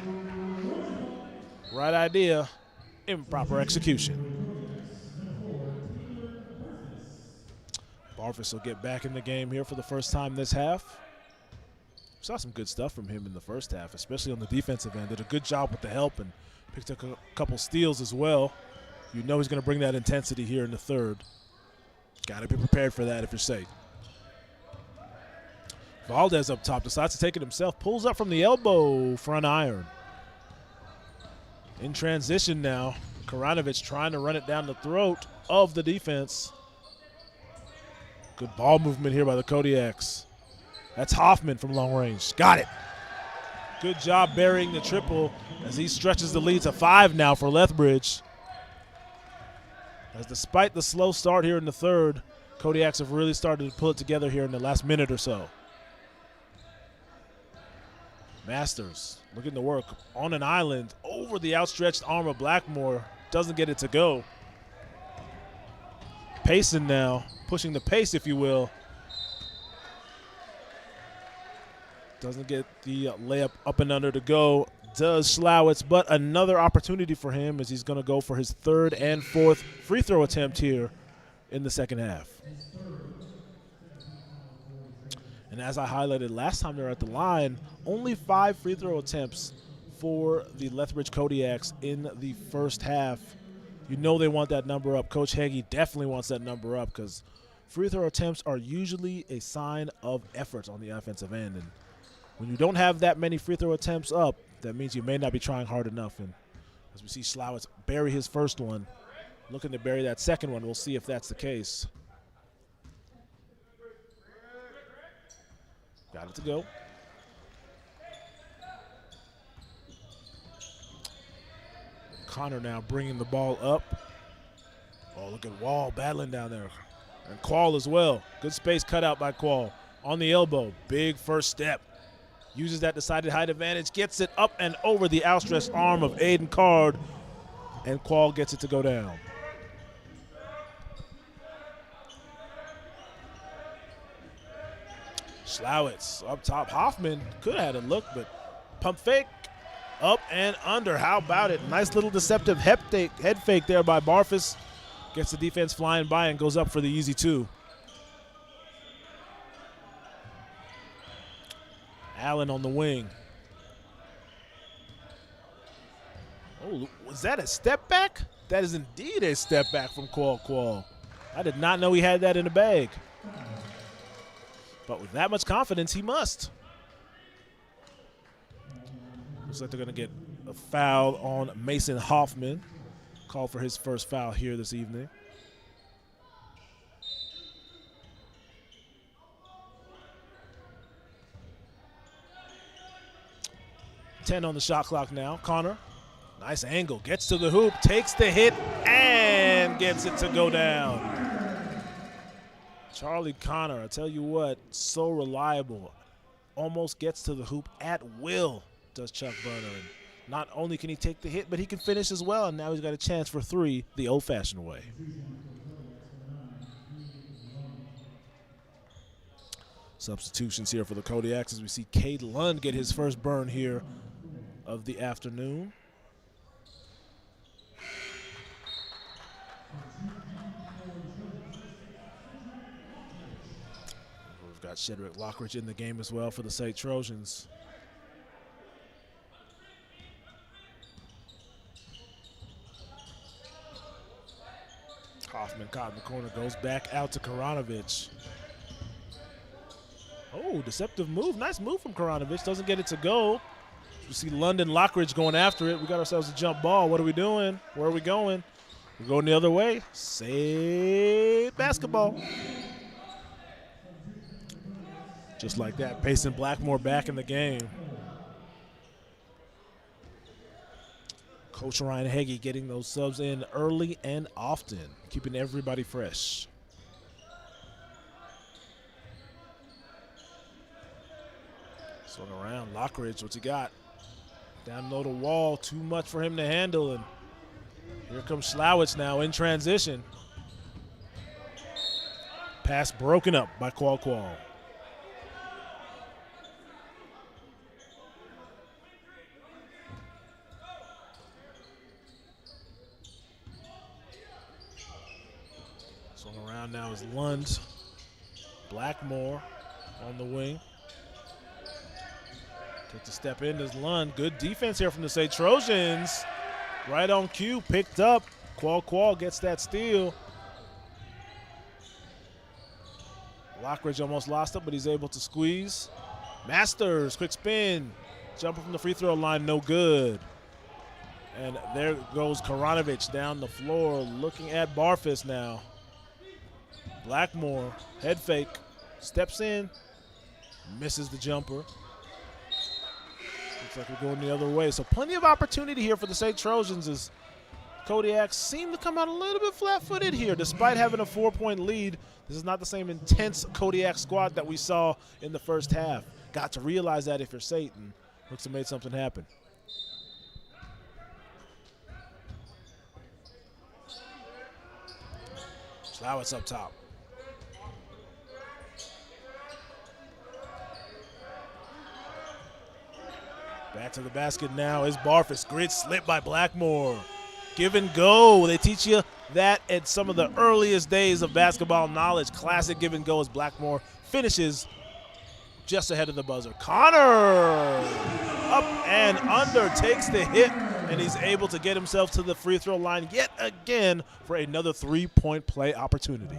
Right idea, improper execution. Barfus will get back in the game here for the first time this half. Saw some good stuff from him in the first half, especially on the defensive end. Did a good job with the help and picked up a couple steals as well. You know he's going to bring that intensity here in the third. Got to be prepared for that if you're SAIT. Valdez up top, decides to take it himself, pulls up from the elbow, front iron. In transition now, Karanovich trying to run it down the throat of the defense. Good ball movement here by the Kodiaks. That's Hoffman from long range. Got it. Good job burying the triple as he stretches the lead to 5 now for Lethbridge. As despite the slow start here in the third, Kodiaks have really started to pull it together here in the last minute or so. Masters looking to work on an island over the outstretched arm of Blackmore. Doesn't get it to go. Payson now, pushing the pace, if you will. Doesn't get the layup up and under to go. Does Schlowitz, but another opportunity for him as he's going to go for his third and fourth free throw attempt here in the second half. And as I highlighted last time they were at the line, only 5 free throw attempts for the Lethbridge Kodiaks in the first half. You know they want that number up. Coach Heggie definitely wants that number up because free throw attempts are usually a sign of effort on the offensive end. And when you don't have that many free throw attempts up, that means you may not be trying hard enough. And as we see Schlowitz bury his first one, looking to bury that second one, we'll see if that's the case. Got it to go. Connor now bringing the ball up. Oh, look at Wall battling down there. And Quall as well. Good space cut out by Quall. On the elbow, big first step. Uses that decided height advantage, gets it up and over the outstretched arm of Aiden Card, and Quall gets it to go down. Schlowitz up top. Hoffman could have had a look, but pump fake, up and under. How about it? Nice little deceptive head fake there by Barfus. Gets the defense flying by and goes up for the easy 2. Allen on the wing. Oh, was that a step back? That is indeed a step back from Quall. I did not know he had that in the bag. But with that much confidence, he must. Looks like they're going to get a foul on Mason Hoffman. Called for his first foul here this evening. $10 on the shot clock now. Connor, nice angle, gets to the hoop, takes the hit, and gets it to go down. Charlie Connor, I tell you what, so reliable. Almost gets to the hoop at will, does Chuck Burner. And not only can he take the hit, but he can finish as well, and now he's got a chance for 3 the old-fashioned way. Substitutions here for the Kodiaks as we see Cade Lund get his first burn here of the afternoon. We've got Shedrick Lockridge in the game as well for the SAIT Trojans. Hoffman caught in the corner, goes back out to Karanovich. Oh, deceptive move. Nice move from Karanovich. Doesn't get it to go. We see London Lockridge going after it. We got ourselves a jump ball. What are we doing? Where are we going? We're going the other way. SAIT basketball. Just like that, Payson Blackmore back in the game. Coach Ryan Heggie getting those subs in early and often, keeping everybody fresh. Swung around, Lockridge, what you got? Down low to Wall, too much for him to handle, and here comes Schlowitz now in transition. Pass broken up by Quall. Swung around now is Lund. Blackmore on the wing. Took the step in, does Lund. Good defense here from the SAIT Trojans. Right on cue, picked up. Qual gets that steal. Lockridge almost lost it, but he's able to squeeze. Masters, quick spin. Jumper from the free throw line, no good. And there goes Karanovich down the floor looking at Barfus now. Blackmore, head fake, steps in, misses the jumper. Looks like we're going the other way. So plenty of opportunity here for the SAIT Trojans as Kodiaks seem to come out a little bit flat-footed here. Despite having a 4-point lead, this is not the same intense Kodiak squad that we saw in the first half. Got to realize that if you're SAIT, and looks to have made something happen. Slowitz up top. Back to the basket now is Barfus. Great slip by Blackmore. Give and go. They teach you that at some of the earliest days of basketball knowledge. Classic give and go as Blackmore finishes just ahead of the buzzer. Connor up and under, takes the hit, and he's able to get himself to the free throw line yet again for another 3-point play opportunity.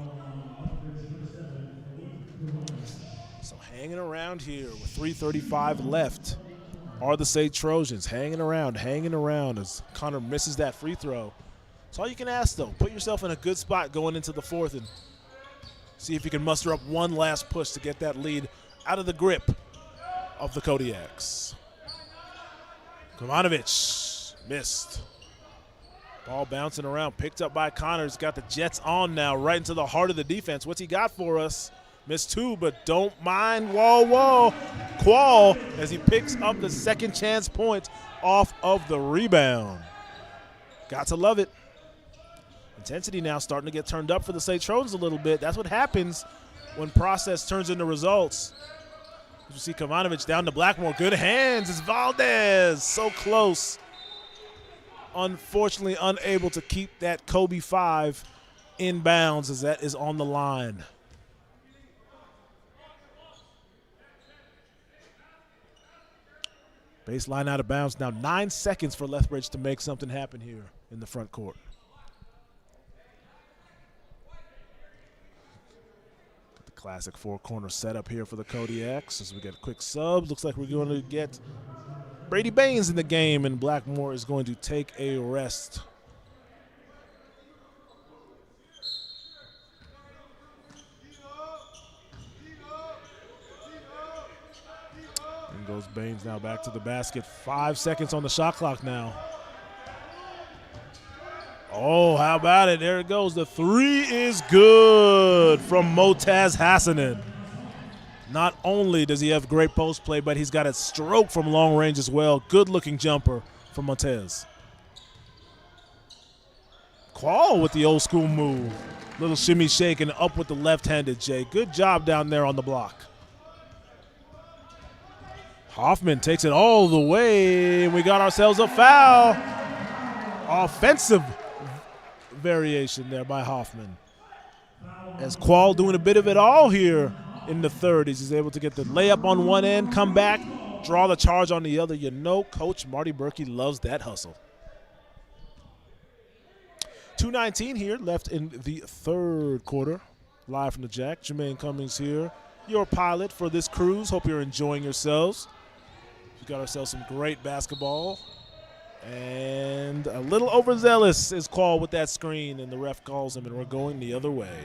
So hanging around here with 3:35 left are the SAIT Trojans, hanging around as Connor misses that free throw. That's all you can ask, though. Put yourself in a good spot going into the fourth and see if you can muster up one last push to get that lead out of the grip of the Kodiaks. Karanovich missed. Ball bouncing around, picked up by Connor. He's got the Jets on now, right into the heart of the defense. What's he got for us? Missed two, but don't mind Qual as he picks up the second chance point off of the rebound. Got to love it. Intensity now starting to get turned up for the SAIT Trojans a little bit. That's what happens when process turns into results. You see Karanovich down to Blackmore. Good hands. It's Valdez. So close. Unfortunately unable to keep that Kobe 5 in bounds as that is on the line. Baseline out of bounds now. 9 seconds for Lethbridge to make something happen here in the front court. Got the classic four-corner setup here for the Kodiaks as we get quick subs. Looks like we're going to get Brady Baines in the game, and Blackmore is going to take a rest. And goes Baines now back to the basket. 5 seconds on the shot clock now. Oh, how about it? There it goes. The three is good from Motaz Hassanen. Not only does he have great post play, but he's got a stroke from long range as well. Good-looking jumper from Motaz. Qual with the old-school move. Little shimmy shake and up with the left-handed, Jay. Good job down there on the block. Hoffman takes it all the way, and we got ourselves a foul. Offensive variation there by Hoffman. As Qual doing a bit of it all here in the 30s. He's able to get the layup on one end, come back, draw the charge on the other. You know Coach Marty Berkey loves that hustle. 2:19 here left in the third quarter. Live from the Jack. Jermaine Cummings here, your pilot for this cruise. Hope you're enjoying yourselves. We got ourselves some great basketball. And a little overzealous is Qual with that screen, and the ref calls him, and we're going the other way.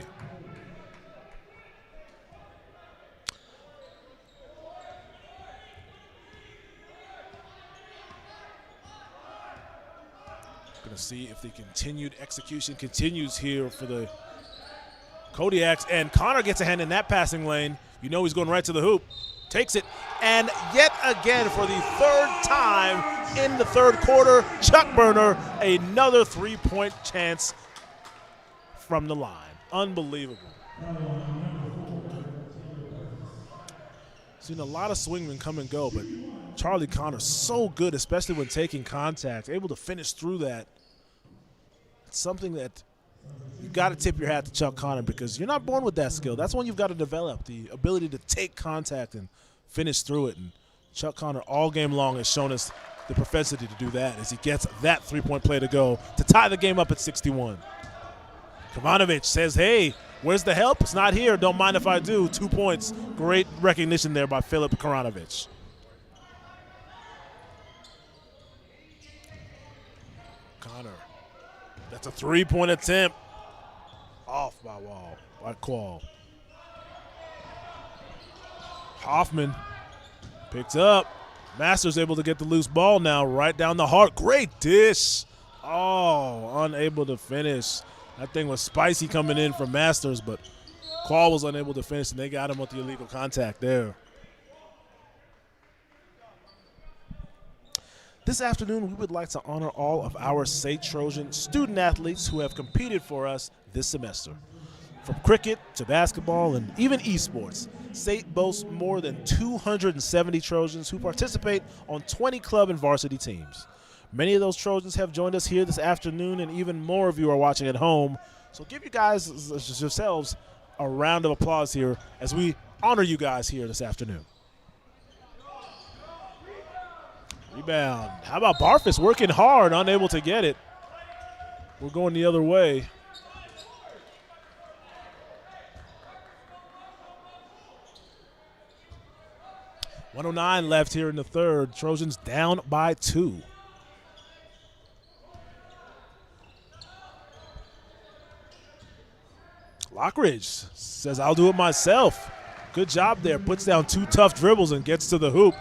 Going to see if the continued execution continues here for the Kodiaks, and Connor gets a hand in that passing lane. You know he's going right to the hoop. Takes it, and yet again for the third time in the third quarter, Chuck Burner, another three-point chance from the line. Unbelievable. Seen a lot of swingmen come and go, but Charlie Connor so good, especially when taking contact, able to finish through that. It's something that you've got to tip your hat to Chuck Connor, because you're not born with that skill. That's when you've got to develop the ability to take contact and finish through it. And Chuck Connor all game long has shown us the propensity to do that as he gets that three-point play to go to tie the game up at 61. Kavanovich says, hey, where's the help? It's not here. Don't mind if I do. 2 points. Great recognition there by Filip Karanovich. Connor. That's a three-point attempt. Off by Qual. Hoffman picks up. Masters able to get the loose ball now right down the heart. Great dish. Oh, unable to finish. That thing was spicy coming in from Masters, but Qual was unable to finish, and they got him with the illegal contact there. This afternoon, we would like to honor all of our SAIT Trojan student athletes who have competed for us this semester. From cricket to basketball and even esports, SAIT boasts more than 270 Trojans who participate on 20 club and varsity teams. Many of those Trojans have joined us here this afternoon, and even more of you are watching at home. So give you guys yourselves a round of applause here as we honor you guys here this afternoon. Rebound. How about Barfus working hard, unable to get it? We're going the other way. .109 left here in the third. Trojans down by 2. Lockridge says, I'll do it myself. Good job there. Puts down 2 tough dribbles and gets to the hoop.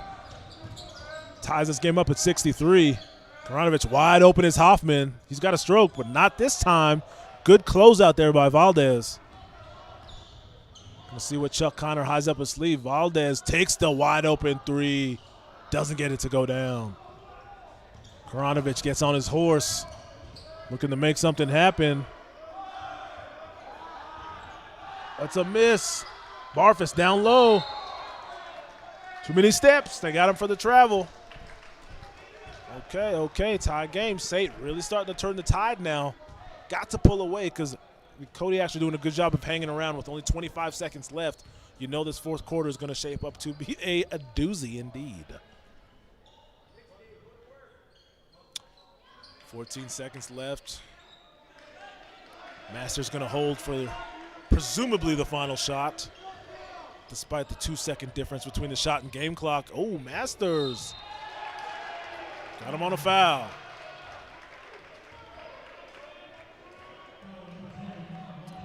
Ties this game up at 63. Karanovich wide open is Hoffman. He's got a stroke, but not this time. Good closeout there by Valdez. We'll see what Chuck Connor hides up his sleeve. Valdez takes the wide open 3. Doesn't get it to go down. Karanovich gets on his horse. Looking to make something happen. That's a miss. Barfus down low. Too many steps. They got him for the travel. Okay, tie game. SAIT really starting to turn the tide now. Got to pull away because Kodiaks are doing a good job of hanging around with only 25 seconds left. You know this fourth quarter is going to shape up to be a doozy indeed. 14 seconds left. Masters going to hold for presumably the final shot, despite the 2-second difference between the shot and game clock. Oh, Masters. Got him on a foul.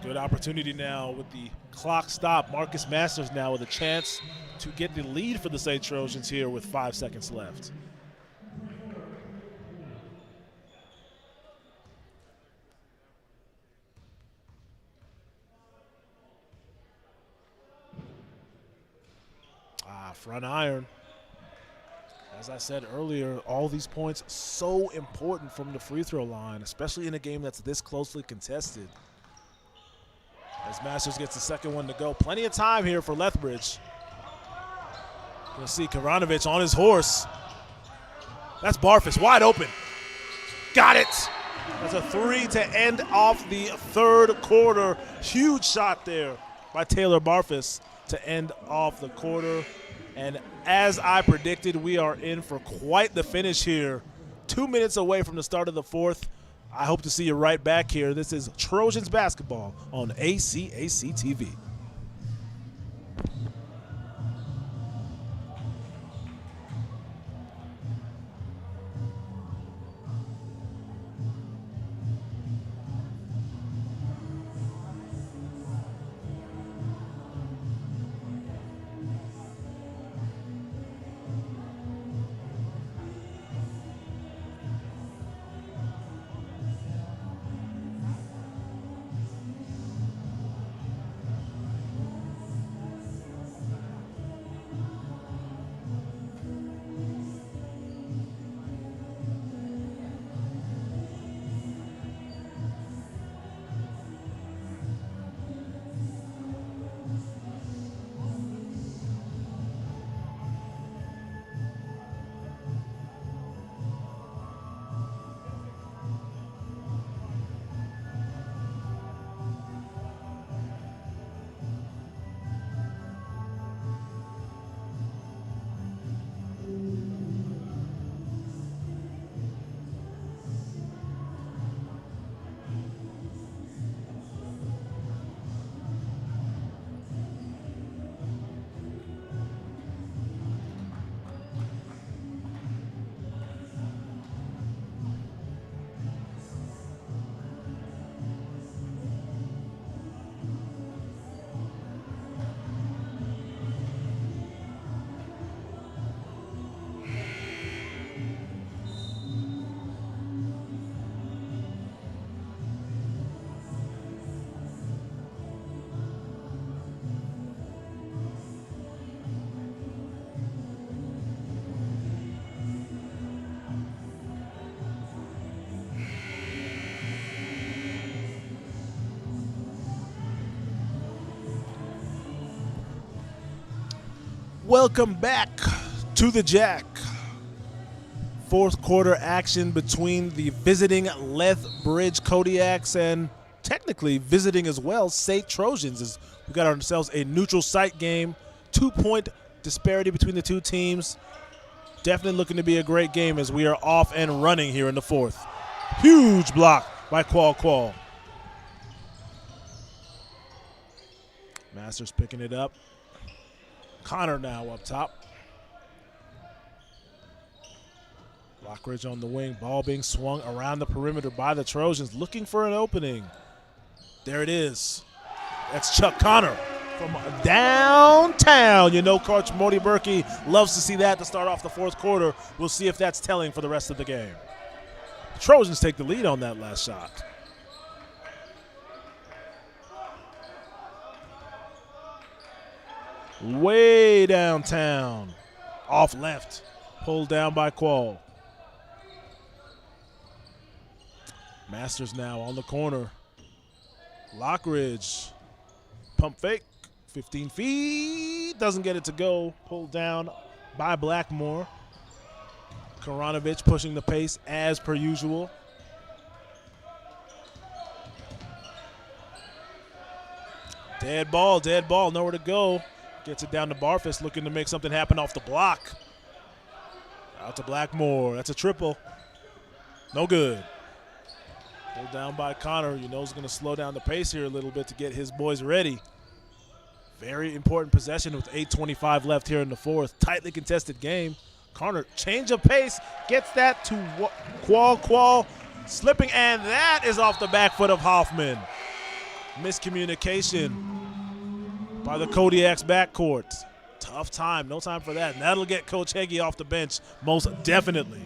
Good opportunity now with the clock stop. Marcus Masters now with a chance to get the lead for the SAIT Trojans here with 5 seconds left. Front iron. As I said earlier, all these points so important from the free throw line, especially in a game that's this closely contested. As Masters gets the second one to go. Plenty of time here for Lethbridge. You'll see Karanovich on his horse. That's Barfus wide open. Got it. That's a 3 to end off the third quarter. Huge shot there by Taylor Barfus to end off the quarter. And as I predicted, we are in for quite the finish here. 2 minutes away from the start of the fourth. I hope to see you right back here. This is Trojans basketball on ACAC TV. Welcome back to the Jack. Fourth quarter action between the visiting Lethbridge Kodiaks and technically visiting as well SAIT Trojans. As we got ourselves a neutral site game, 2-point disparity between the two teams. Definitely looking to be a great game as we are off and running here in the fourth. Huge block by Qual. Masters picking it up. Connor now up top. Lethbridge on the wing. Ball being swung around the perimeter by the Trojans, looking for an opening. There it is. That's Chuck Connor from downtown. You know, Coach Morty Berkey loves to see that to start off the fourth quarter. We'll see if that's telling for the rest of the game. The Trojans take the lead on that last shot. Way downtown. Off left. Pulled down by Qual. Masters now on the corner. Lethbridge. Pump fake. 15 feet. Doesn't get it to go. Pulled down by Blackmore. Karanovich pushing the pace as per usual. Dead ball. Nowhere to go. Gets it down to Barfus, looking to make something happen off the block. Out to Blackmore. That's a triple. No good. Pulled down by Connor. You know he's going to slow down the pace here a little bit to get his boys ready. Very important possession with 8:25 left here in the fourth. Tightly contested game. Connor, change of pace, gets that to Qual slipping, and that is off the back foot of Hoffman. Miscommunication by the Kodiaks backcourt. Tough time, no time for that. And that'll get Coach Heggie off the bench, most definitely.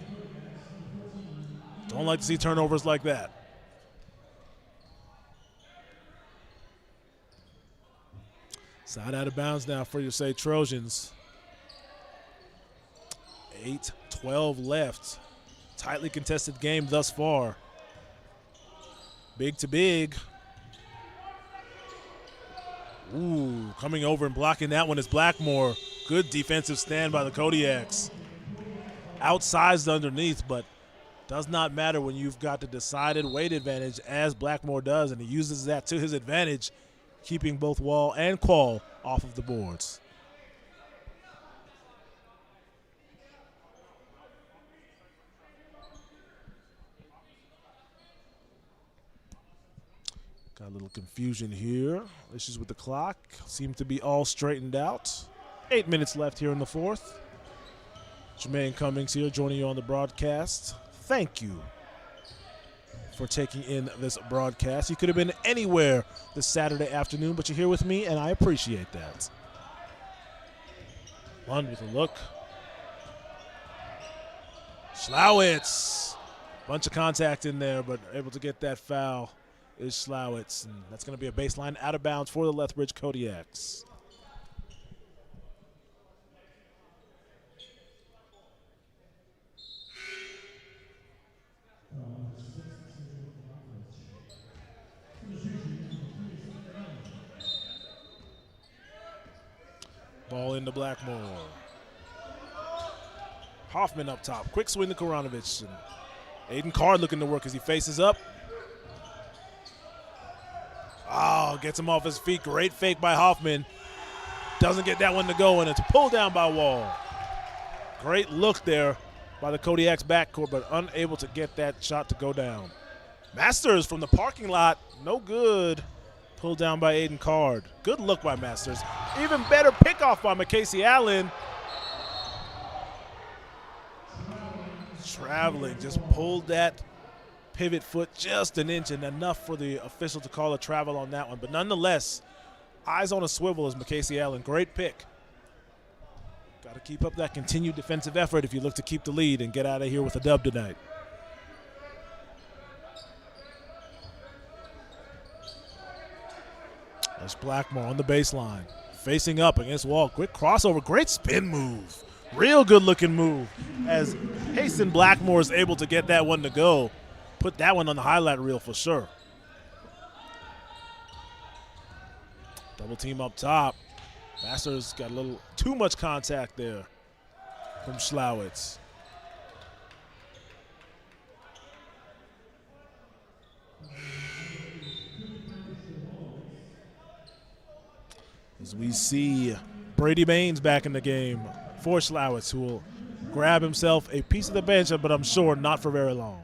Don't like to see turnovers like that. Side out of bounds now for your SAIT Trojans. 8:12 left. Tightly contested game thus far. Big to big. Ooh, coming over and blocking that one is Blackmore. Good defensive stand by the Kodiaks. Outsized underneath, but does not matter when you've got the decided weight advantage as Blackmore does, and he uses that to his advantage, keeping both Wall and Qual off of the boards. Got a little confusion here. Issues with the clock. Seem to be all straightened out. 8 minutes left here in the fourth. Jermaine Cummings here joining you on the broadcast. Thank you for taking in this broadcast. You could have been anywhere this Saturday afternoon, but you're here with me, and I appreciate that. Lund with a look. Schlowitz. Bunch of contact in there, but able to get that foul is Schlowitz, and that's going to be a baseline out of bounds for the Lethbridge Kodiaks. Ball into Blackmore. Hoffman up top. Quick swing to Karanovich. And Aiden Card looking to work as he faces up. Oh, gets him off his feet. Great fake by Hoffman. Doesn't get that one to go, and it's pulled down by Wall. Great look there by the Kodiaks backcourt, but unable to get that shot to go down. Masters from the parking lot. No good. Pulled down by Aiden Card. Good look by Masters. Even better pickoff by McCasey Allen. Traveling, just pulled that pivot foot just an inch, and enough for the official to call a travel on that one. But nonetheless, eyes on a swivel as McCasey Allen. Great pick. Got to keep up that continued defensive effort if you look to keep the lead and get out of here with a dub tonight. There's Blackmore on the baseline, facing up against Wall. Quick crossover, great spin move. Real good looking move as Hasten Blackmore is able to get that one to go. Put that one on the highlight reel for sure. Double team up top. Masters got a little too much contact there from Schlowitz. As we see Brady Baines back in the game for Schlowitz, who will grab himself a piece of the bench, but I'm sure not for very long.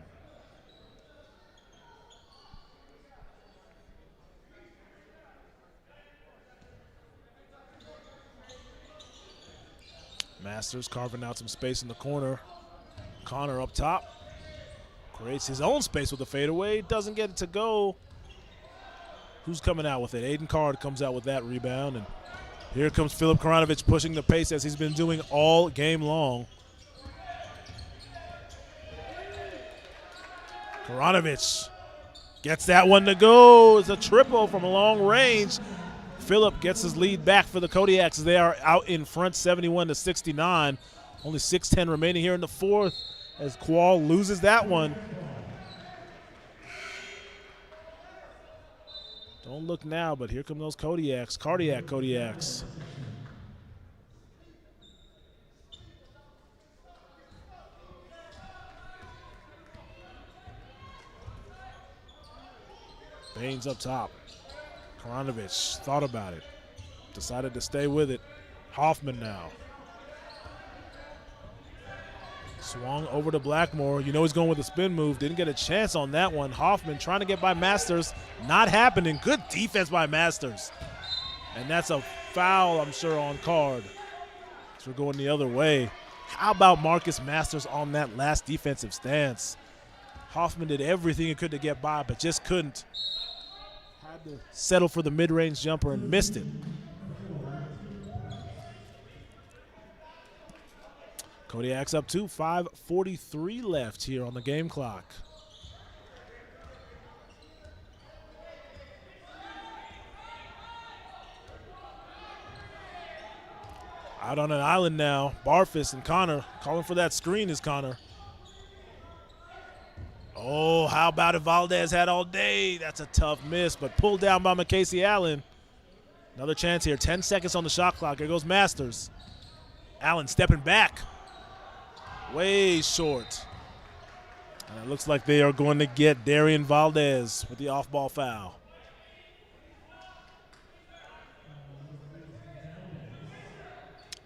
Masters carving out some space in the corner. Connor up top. Creates his own space with a fadeaway. Doesn't get it to go. Who's coming out with it? Aiden Card comes out with that rebound. And here comes Filip Karanovich pushing the pace as he's been doing all game long. Karanovich gets that one to go. It's a triple from a long range. Filip gets his lead back for the Kodiaks as they are out in front 71-69. Only 6:10 remaining here in the fourth as Qual loses that one. Don't look now, but here come those Kodiaks, cardiac Kodiaks. Baines up top. Karanovich thought about it, decided to stay with it. Hoffman now. Swung over to Blackmore. You know he's going with a spin move. Didn't get a chance on that one. Hoffman trying to get by Masters. Not happening. Good defense by Masters. And that's a foul, I'm sure, on Card. So we're going the other way. How about Marcus Masters on that last defensive stance? Hoffman did everything he could to get by, but just couldn't. Had to settle for the mid-range jumper and missed it. Kodiaks up 2, 5:43 left here on the game clock. Out on an island now, Barfus and Connor. Calling for that screen is Connor. Oh, how about it? Valdez had all day. That's a tough miss, but pulled down by McCasey Allen. Another chance here. 10 seconds on the shot clock. Here goes Masters. Allen stepping back. Way short. And it looks like they are going to get Darian Valdez with the off-ball foul.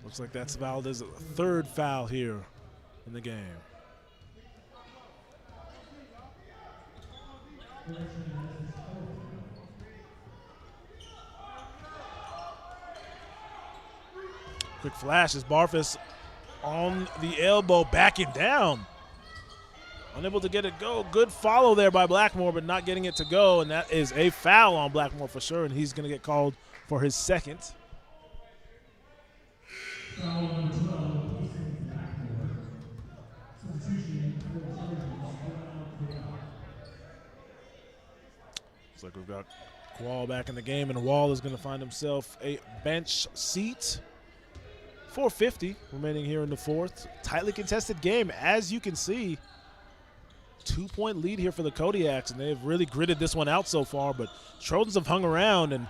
Looks like that's Valdez's third foul here in the game. Quick flash as Barfus on the elbow, backing down. Unable to get it go. Good follow there by Blackmore, but not getting it to go, and that is a foul on Blackmore for sure, and he's going to get called for his second. Looks like we've got Wall back in the game, and Wall is going to find himself a bench seat. 4:50 remaining here in the fourth. Tightly contested game, as you can see. 2-point lead here for the Kodiaks, and they've really gritted this one out so far, but Trojans have hung around, and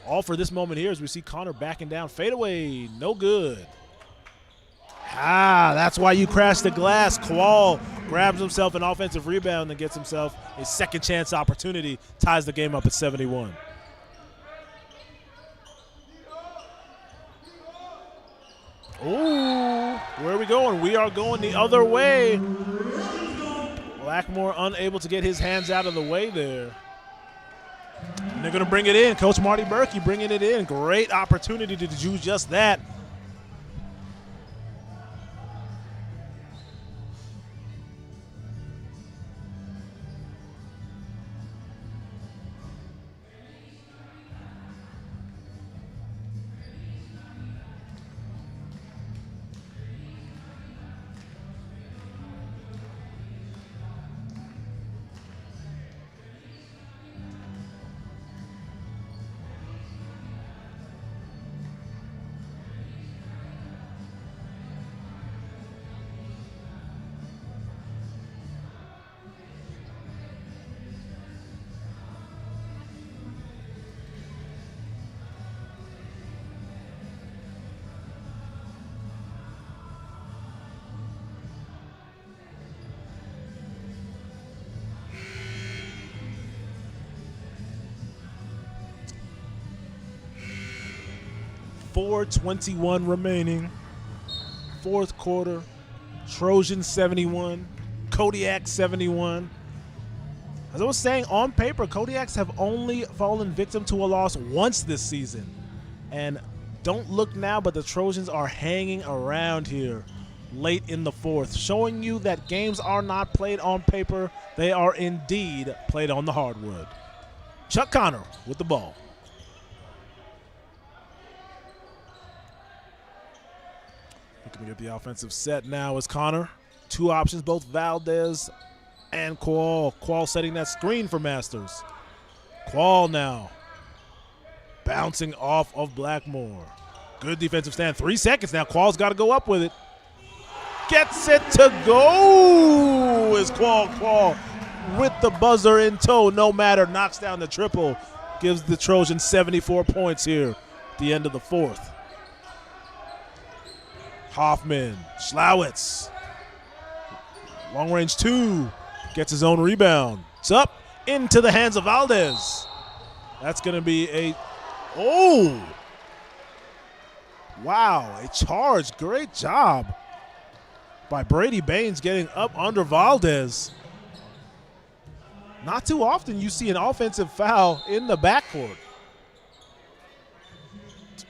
all for this moment here as we see Connor backing down. Fadeaway, no good. That's why you crash the glass. Qual grabs himself an offensive rebound and gets himself a second chance opportunity, ties the game up at 71. Ooh, where are we going? We are going the other way. Blackmore unable to get his hands out of the way there. And they're going to bring it in. Coach Marty Berkey bringing it in. Great opportunity to do just that. 4:21 remaining. Fourth quarter. Trojans 71. Kodiaks 71. As I was saying, on paper, Kodiaks have only fallen victim to a loss once this season. And don't look now, but the Trojans are hanging around here late in the fourth, showing you that games are not played on paper. They are indeed played on the hardwood. Chuck Connor with the ball. Looking to get the offensive set now is Connor. Two options, both Valdez and Qual. Qual setting that screen for Masters. Qual now bouncing off of Blackmore. Good defensive stand. 3 seconds now. Qual's got to go up with it. Gets it to go is Qual. Qual with the buzzer in tow. No matter. Knocks down the triple. Gives the Trojans 74 points here at the end of the fourth. Hoffman. Schlowitz. Long range two. Gets his own rebound. It's up into the hands of Valdez. That's going to be a – oh! Wow, a charge. Great job by Brady Baines getting up under Valdez. Not too often you see an offensive foul in the backcourt.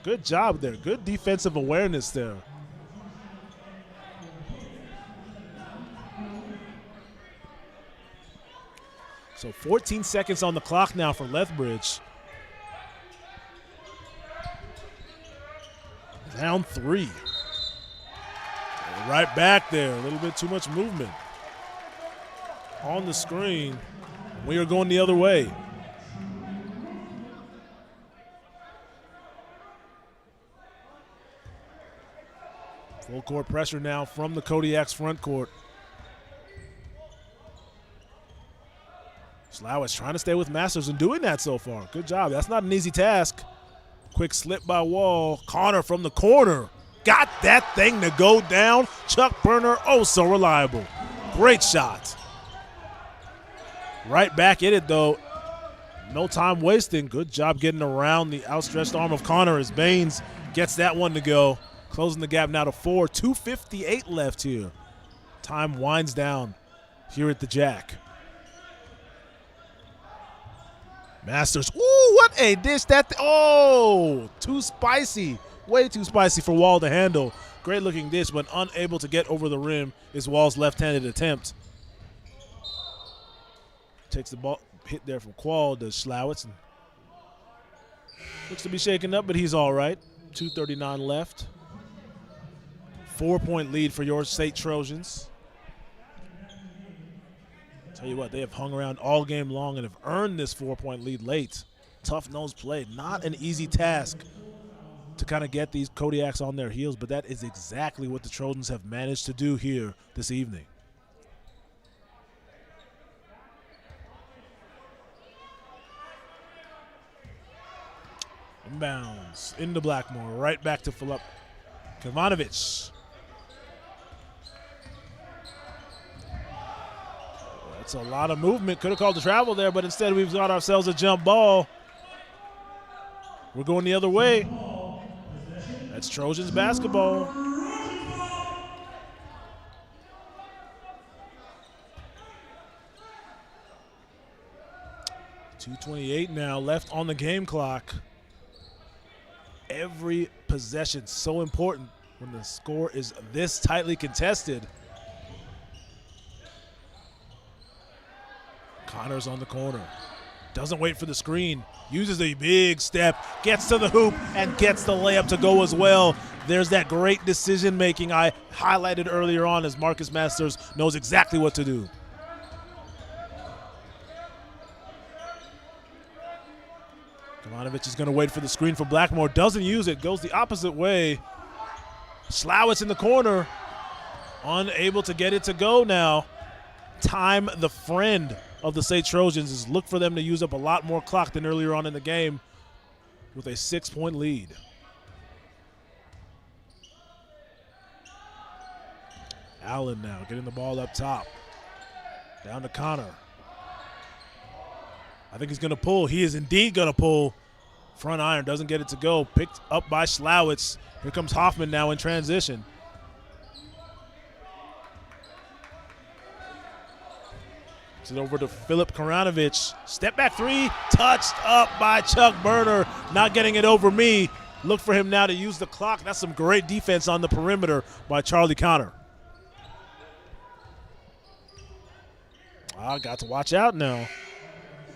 Good job there. Good defensive awareness there. So 14 seconds on the clock now for Lethbridge. Down 3. Right back there. A little bit too much movement on the screen. We are going the other way. Full court pressure now from the Kodiaks front court. Schlowitz trying to stay with Masters and doing that so far. Good job. That's not an easy task. Quick slip by Wall. Connor from the corner. Got that thing to go down. Chuck Burner, oh so reliable. Great shot. Right back in it though. No time wasting. Good job getting around the outstretched arm of Connor as Baines gets that one to go. Closing the gap now to 4. 2:58 left here. Time winds down here at the Jack. Masters, ooh, what a dish that, oh, too spicy. Way too spicy for Wall to handle. Great looking dish, but unable to get over the rim is Wall's left-handed attempt. Takes the ball, hit there from Qual to Schlowitz. And looks to be shaken up, but he's all right. 2:39 left. 4-point lead for your SAIT Trojans. Tell you what, they have hung around all game long and have earned this 4-point lead late. Tough nose play. Not an easy task to kind of get these Kodiaks on their heels, but that is exactly what the Trojans have managed to do here this evening. Inbounds into Blackmore. Right back to Filip Kivanovic. It's a lot of movement. Could have called the travel there, but instead we've got ourselves a jump ball. We're going the other way. That's Trojans basketball. .228 now left on the game clock. Every possession so important when the score is this tightly contested. Connor's on the corner. Doesn't wait for the screen. Uses a big step. Gets to the hoop and gets the layup to go as well. There's that great decision making I highlighted earlier on as Marcus Masters knows exactly what to do. Kivanovic is going to wait for the screen for Blackmore. Doesn't use it. Goes the opposite way. Schlowitz in the corner. Unable to get it to go now. Time, the friend of the SAIT Trojans, is look for them to use up a lot more clock than earlier on in the game with a 6-point lead. Allen now getting the ball up top. Down to Connor. I think he's going to pull. He is indeed going to pull. Front iron doesn't get it to go. Picked up by Schlowitz. Here comes Hoffman now in transition. It's it over to Filip Karanovich. Step back three. Touched up by Chuck Burner. Not getting it over me. Look for him now to use the clock. That's some great defense on the perimeter by Charlie Connor. I got to watch out now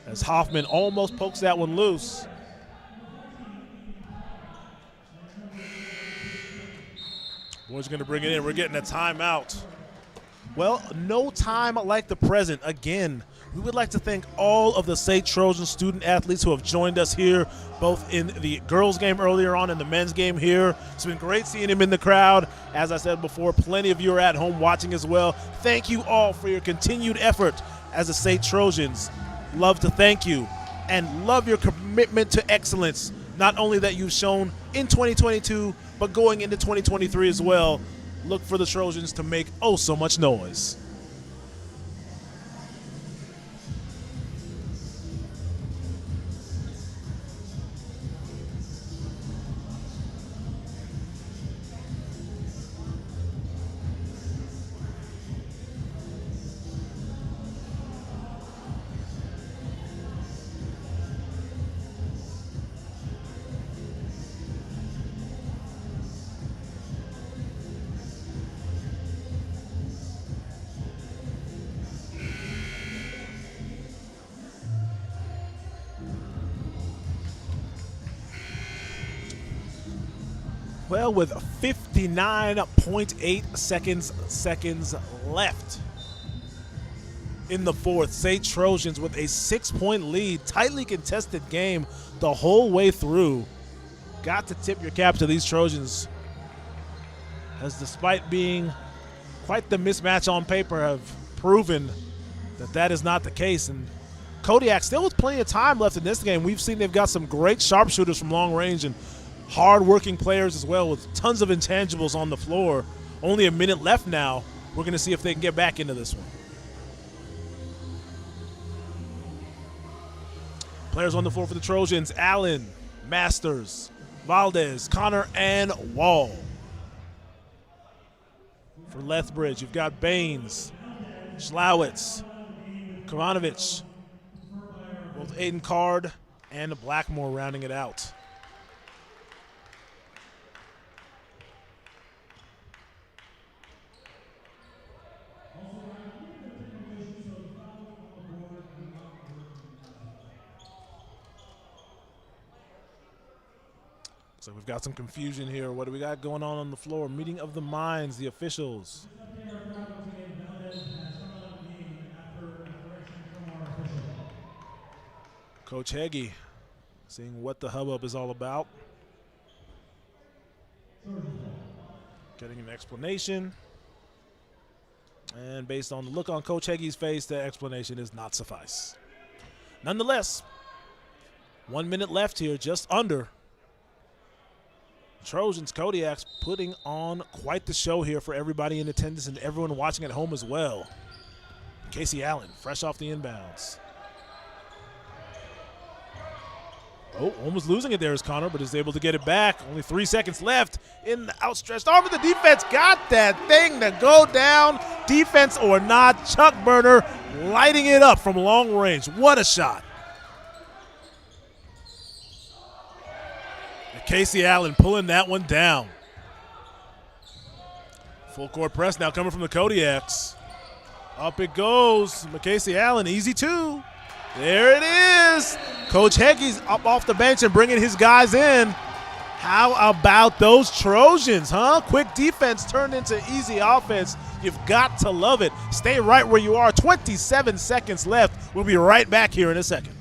as Hoffman almost pokes that one loose. Boys going to bring it in. We're getting a timeout. Well, no time like the present. Again, we would like to thank all of the SAIT Trojan student athletes who have joined us here, both in the girls game earlier on and the men's game here. It's been great seeing him in the crowd. As I said before, plenty of you are at home watching as well. Thank you all for your continued effort as the SAIT Trojans. Love to thank you and love your commitment to excellence, not only that you've shown in 2022, but going into 2023 as well. Look for the Trojans to make oh so much noise. Well, with 59.8 seconds left in the fourth, SAIT Trojans with a 6-point lead, tightly contested game the whole way through. Got to tip your cap to these Trojans, as despite being quite the mismatch on paper, have proven that that is not the case. And Kodiaks still with plenty of time left in this game. We've seen they've got some great sharpshooters from long range and hard-working players as well, with tons of intangibles on the floor. Only a minute left now. We're going to see if they can get back into this one. Players on the floor for the Trojans: Allen, Masters, Valdez, Connor, and Wall. For Lethbridge, you've got Baines, Schlowitz, Karanovich, both Aiden Card and Blackmore rounding it out. So we've got some confusion here. What do we got going on the floor? Meeting of the minds, the officials. Coach Heggie seeing what the hubbub is all about. Getting an explanation. And based on the look on Coach Heggie's face, the explanation is not suffice. Nonetheless, 1 minute left here, just under. Trojans, Kodiaks putting on quite the show here for everybody in attendance and everyone watching at home as well. Casey Allen, fresh off the inbounds. Oh, almost losing it there is Connor, but is able to get it back. Only 3 seconds left in the outstretched arm of the defense. Got that thing to go down. Defense or not, Chuck Burner lighting it up from long range. What a shot. Casey Allen pulling that one down. Full court press now coming from the Kodiaks. Up it goes. Casey Allen, easy two. There it is. Coach Heggie's up off the bench and bringing his guys in. How about those Trojans, huh? Quick defense turned into easy offense. You've got to love it. Stay right where you are. 27 seconds left. We'll be right back here in a second.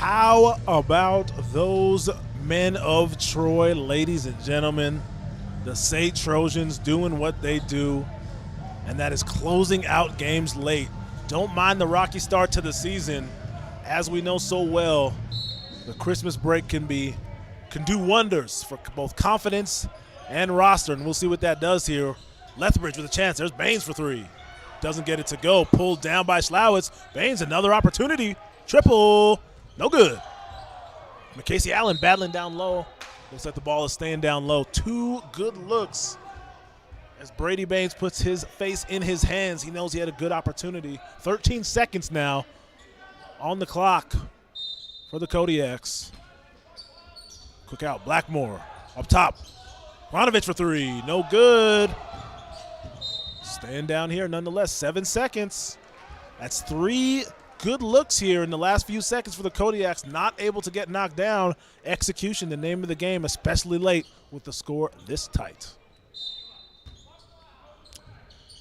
How about those men of Troy, ladies and gentlemen? The SAIT Trojans doing what they do, and that is closing out games late. Don't mind the rocky start to the season. As we know so well, the Christmas break can do wonders for both confidence and roster, and we'll see what that does here. Lethbridge with a chance. There's Baines for three. Doesn't get it to go. Pulled down by Schlowitz. Baines, another opportunity. Triple. No good. McCasey Allen battling down low. Looks like the ball is staying down low. Two good looks as Brady Baines puts his face in his hands. He knows he had a good opportunity. 13 seconds now on the clock for the Kodiaks. Quick out. Blackmore up top. Ronovich for three. No good. Staying down here nonetheless. 7 seconds. That's three good looks here in the last few seconds for the Kodiaks. Not able to get knocked down. Execution, the name of the game, especially late with the score this tight.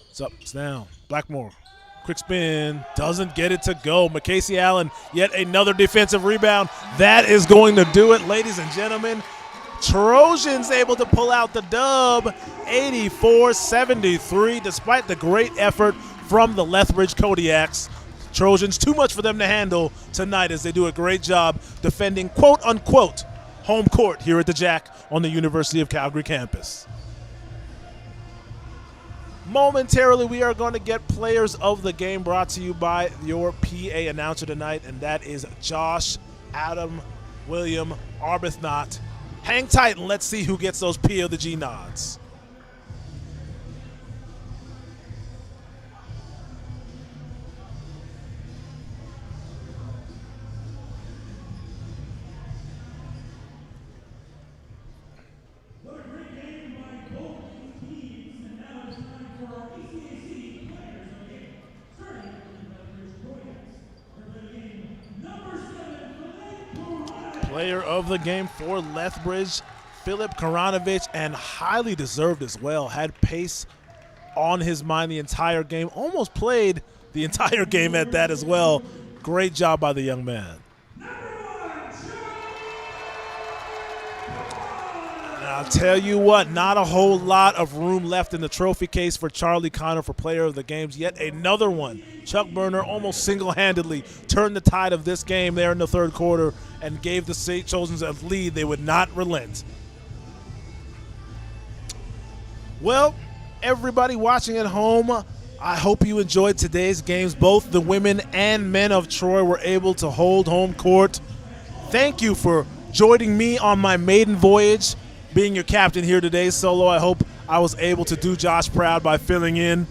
It's up, it's down. Blackmore, quick spin, doesn't get it to go. McCasey Allen, yet another defensive rebound. That is going to do it, ladies and gentlemen. Trojans able to pull out the dub, 84-73, despite the great effort from the Lethbridge Kodiaks. Trojans, too much for them to handle tonight as they do a great job defending quote-unquote home court here at the Jack on the University of Calgary campus. Momentarily, we are going to get players of the game brought to you by your PA announcer tonight, and that is Josh, Adam, William, Arbuthnot. Hang tight and let's see who gets those P of the G nods. Player of the game for Lethbridge, Filip Karanovich, and highly deserved as well. Had pace on his mind the entire game. Almost played the entire game at that as well. Great job by the young man. And I'll tell you what, not a whole lot of room left in the trophy case for Charlie Connor for player of the games. Yet another one. Chuck Burner almost single-handedly turned the tide of this game there in the third quarter and gave the SAIT Trojans a lead they would not relent. Well, everybody watching at home, I hope you enjoyed today's games. Both the women and men of Troy were able to hold home court. Thank you for joining me on my maiden voyage, being your captain here today, Solo. I hope I was able to do Josh proud by filling in.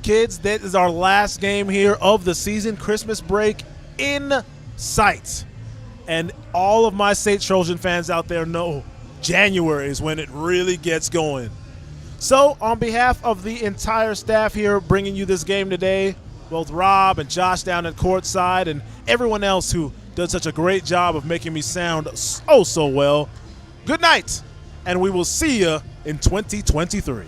Kids, that is our last game here of the season. Christmas break in sight. And all of my SAIT Trojan fans out there know January is when it really gets going. So on behalf of the entire staff here bringing you this game today, both Rob and Josh down at courtside and everyone else who does such a great job of making me sound so well, good night, and we will see you in 2023.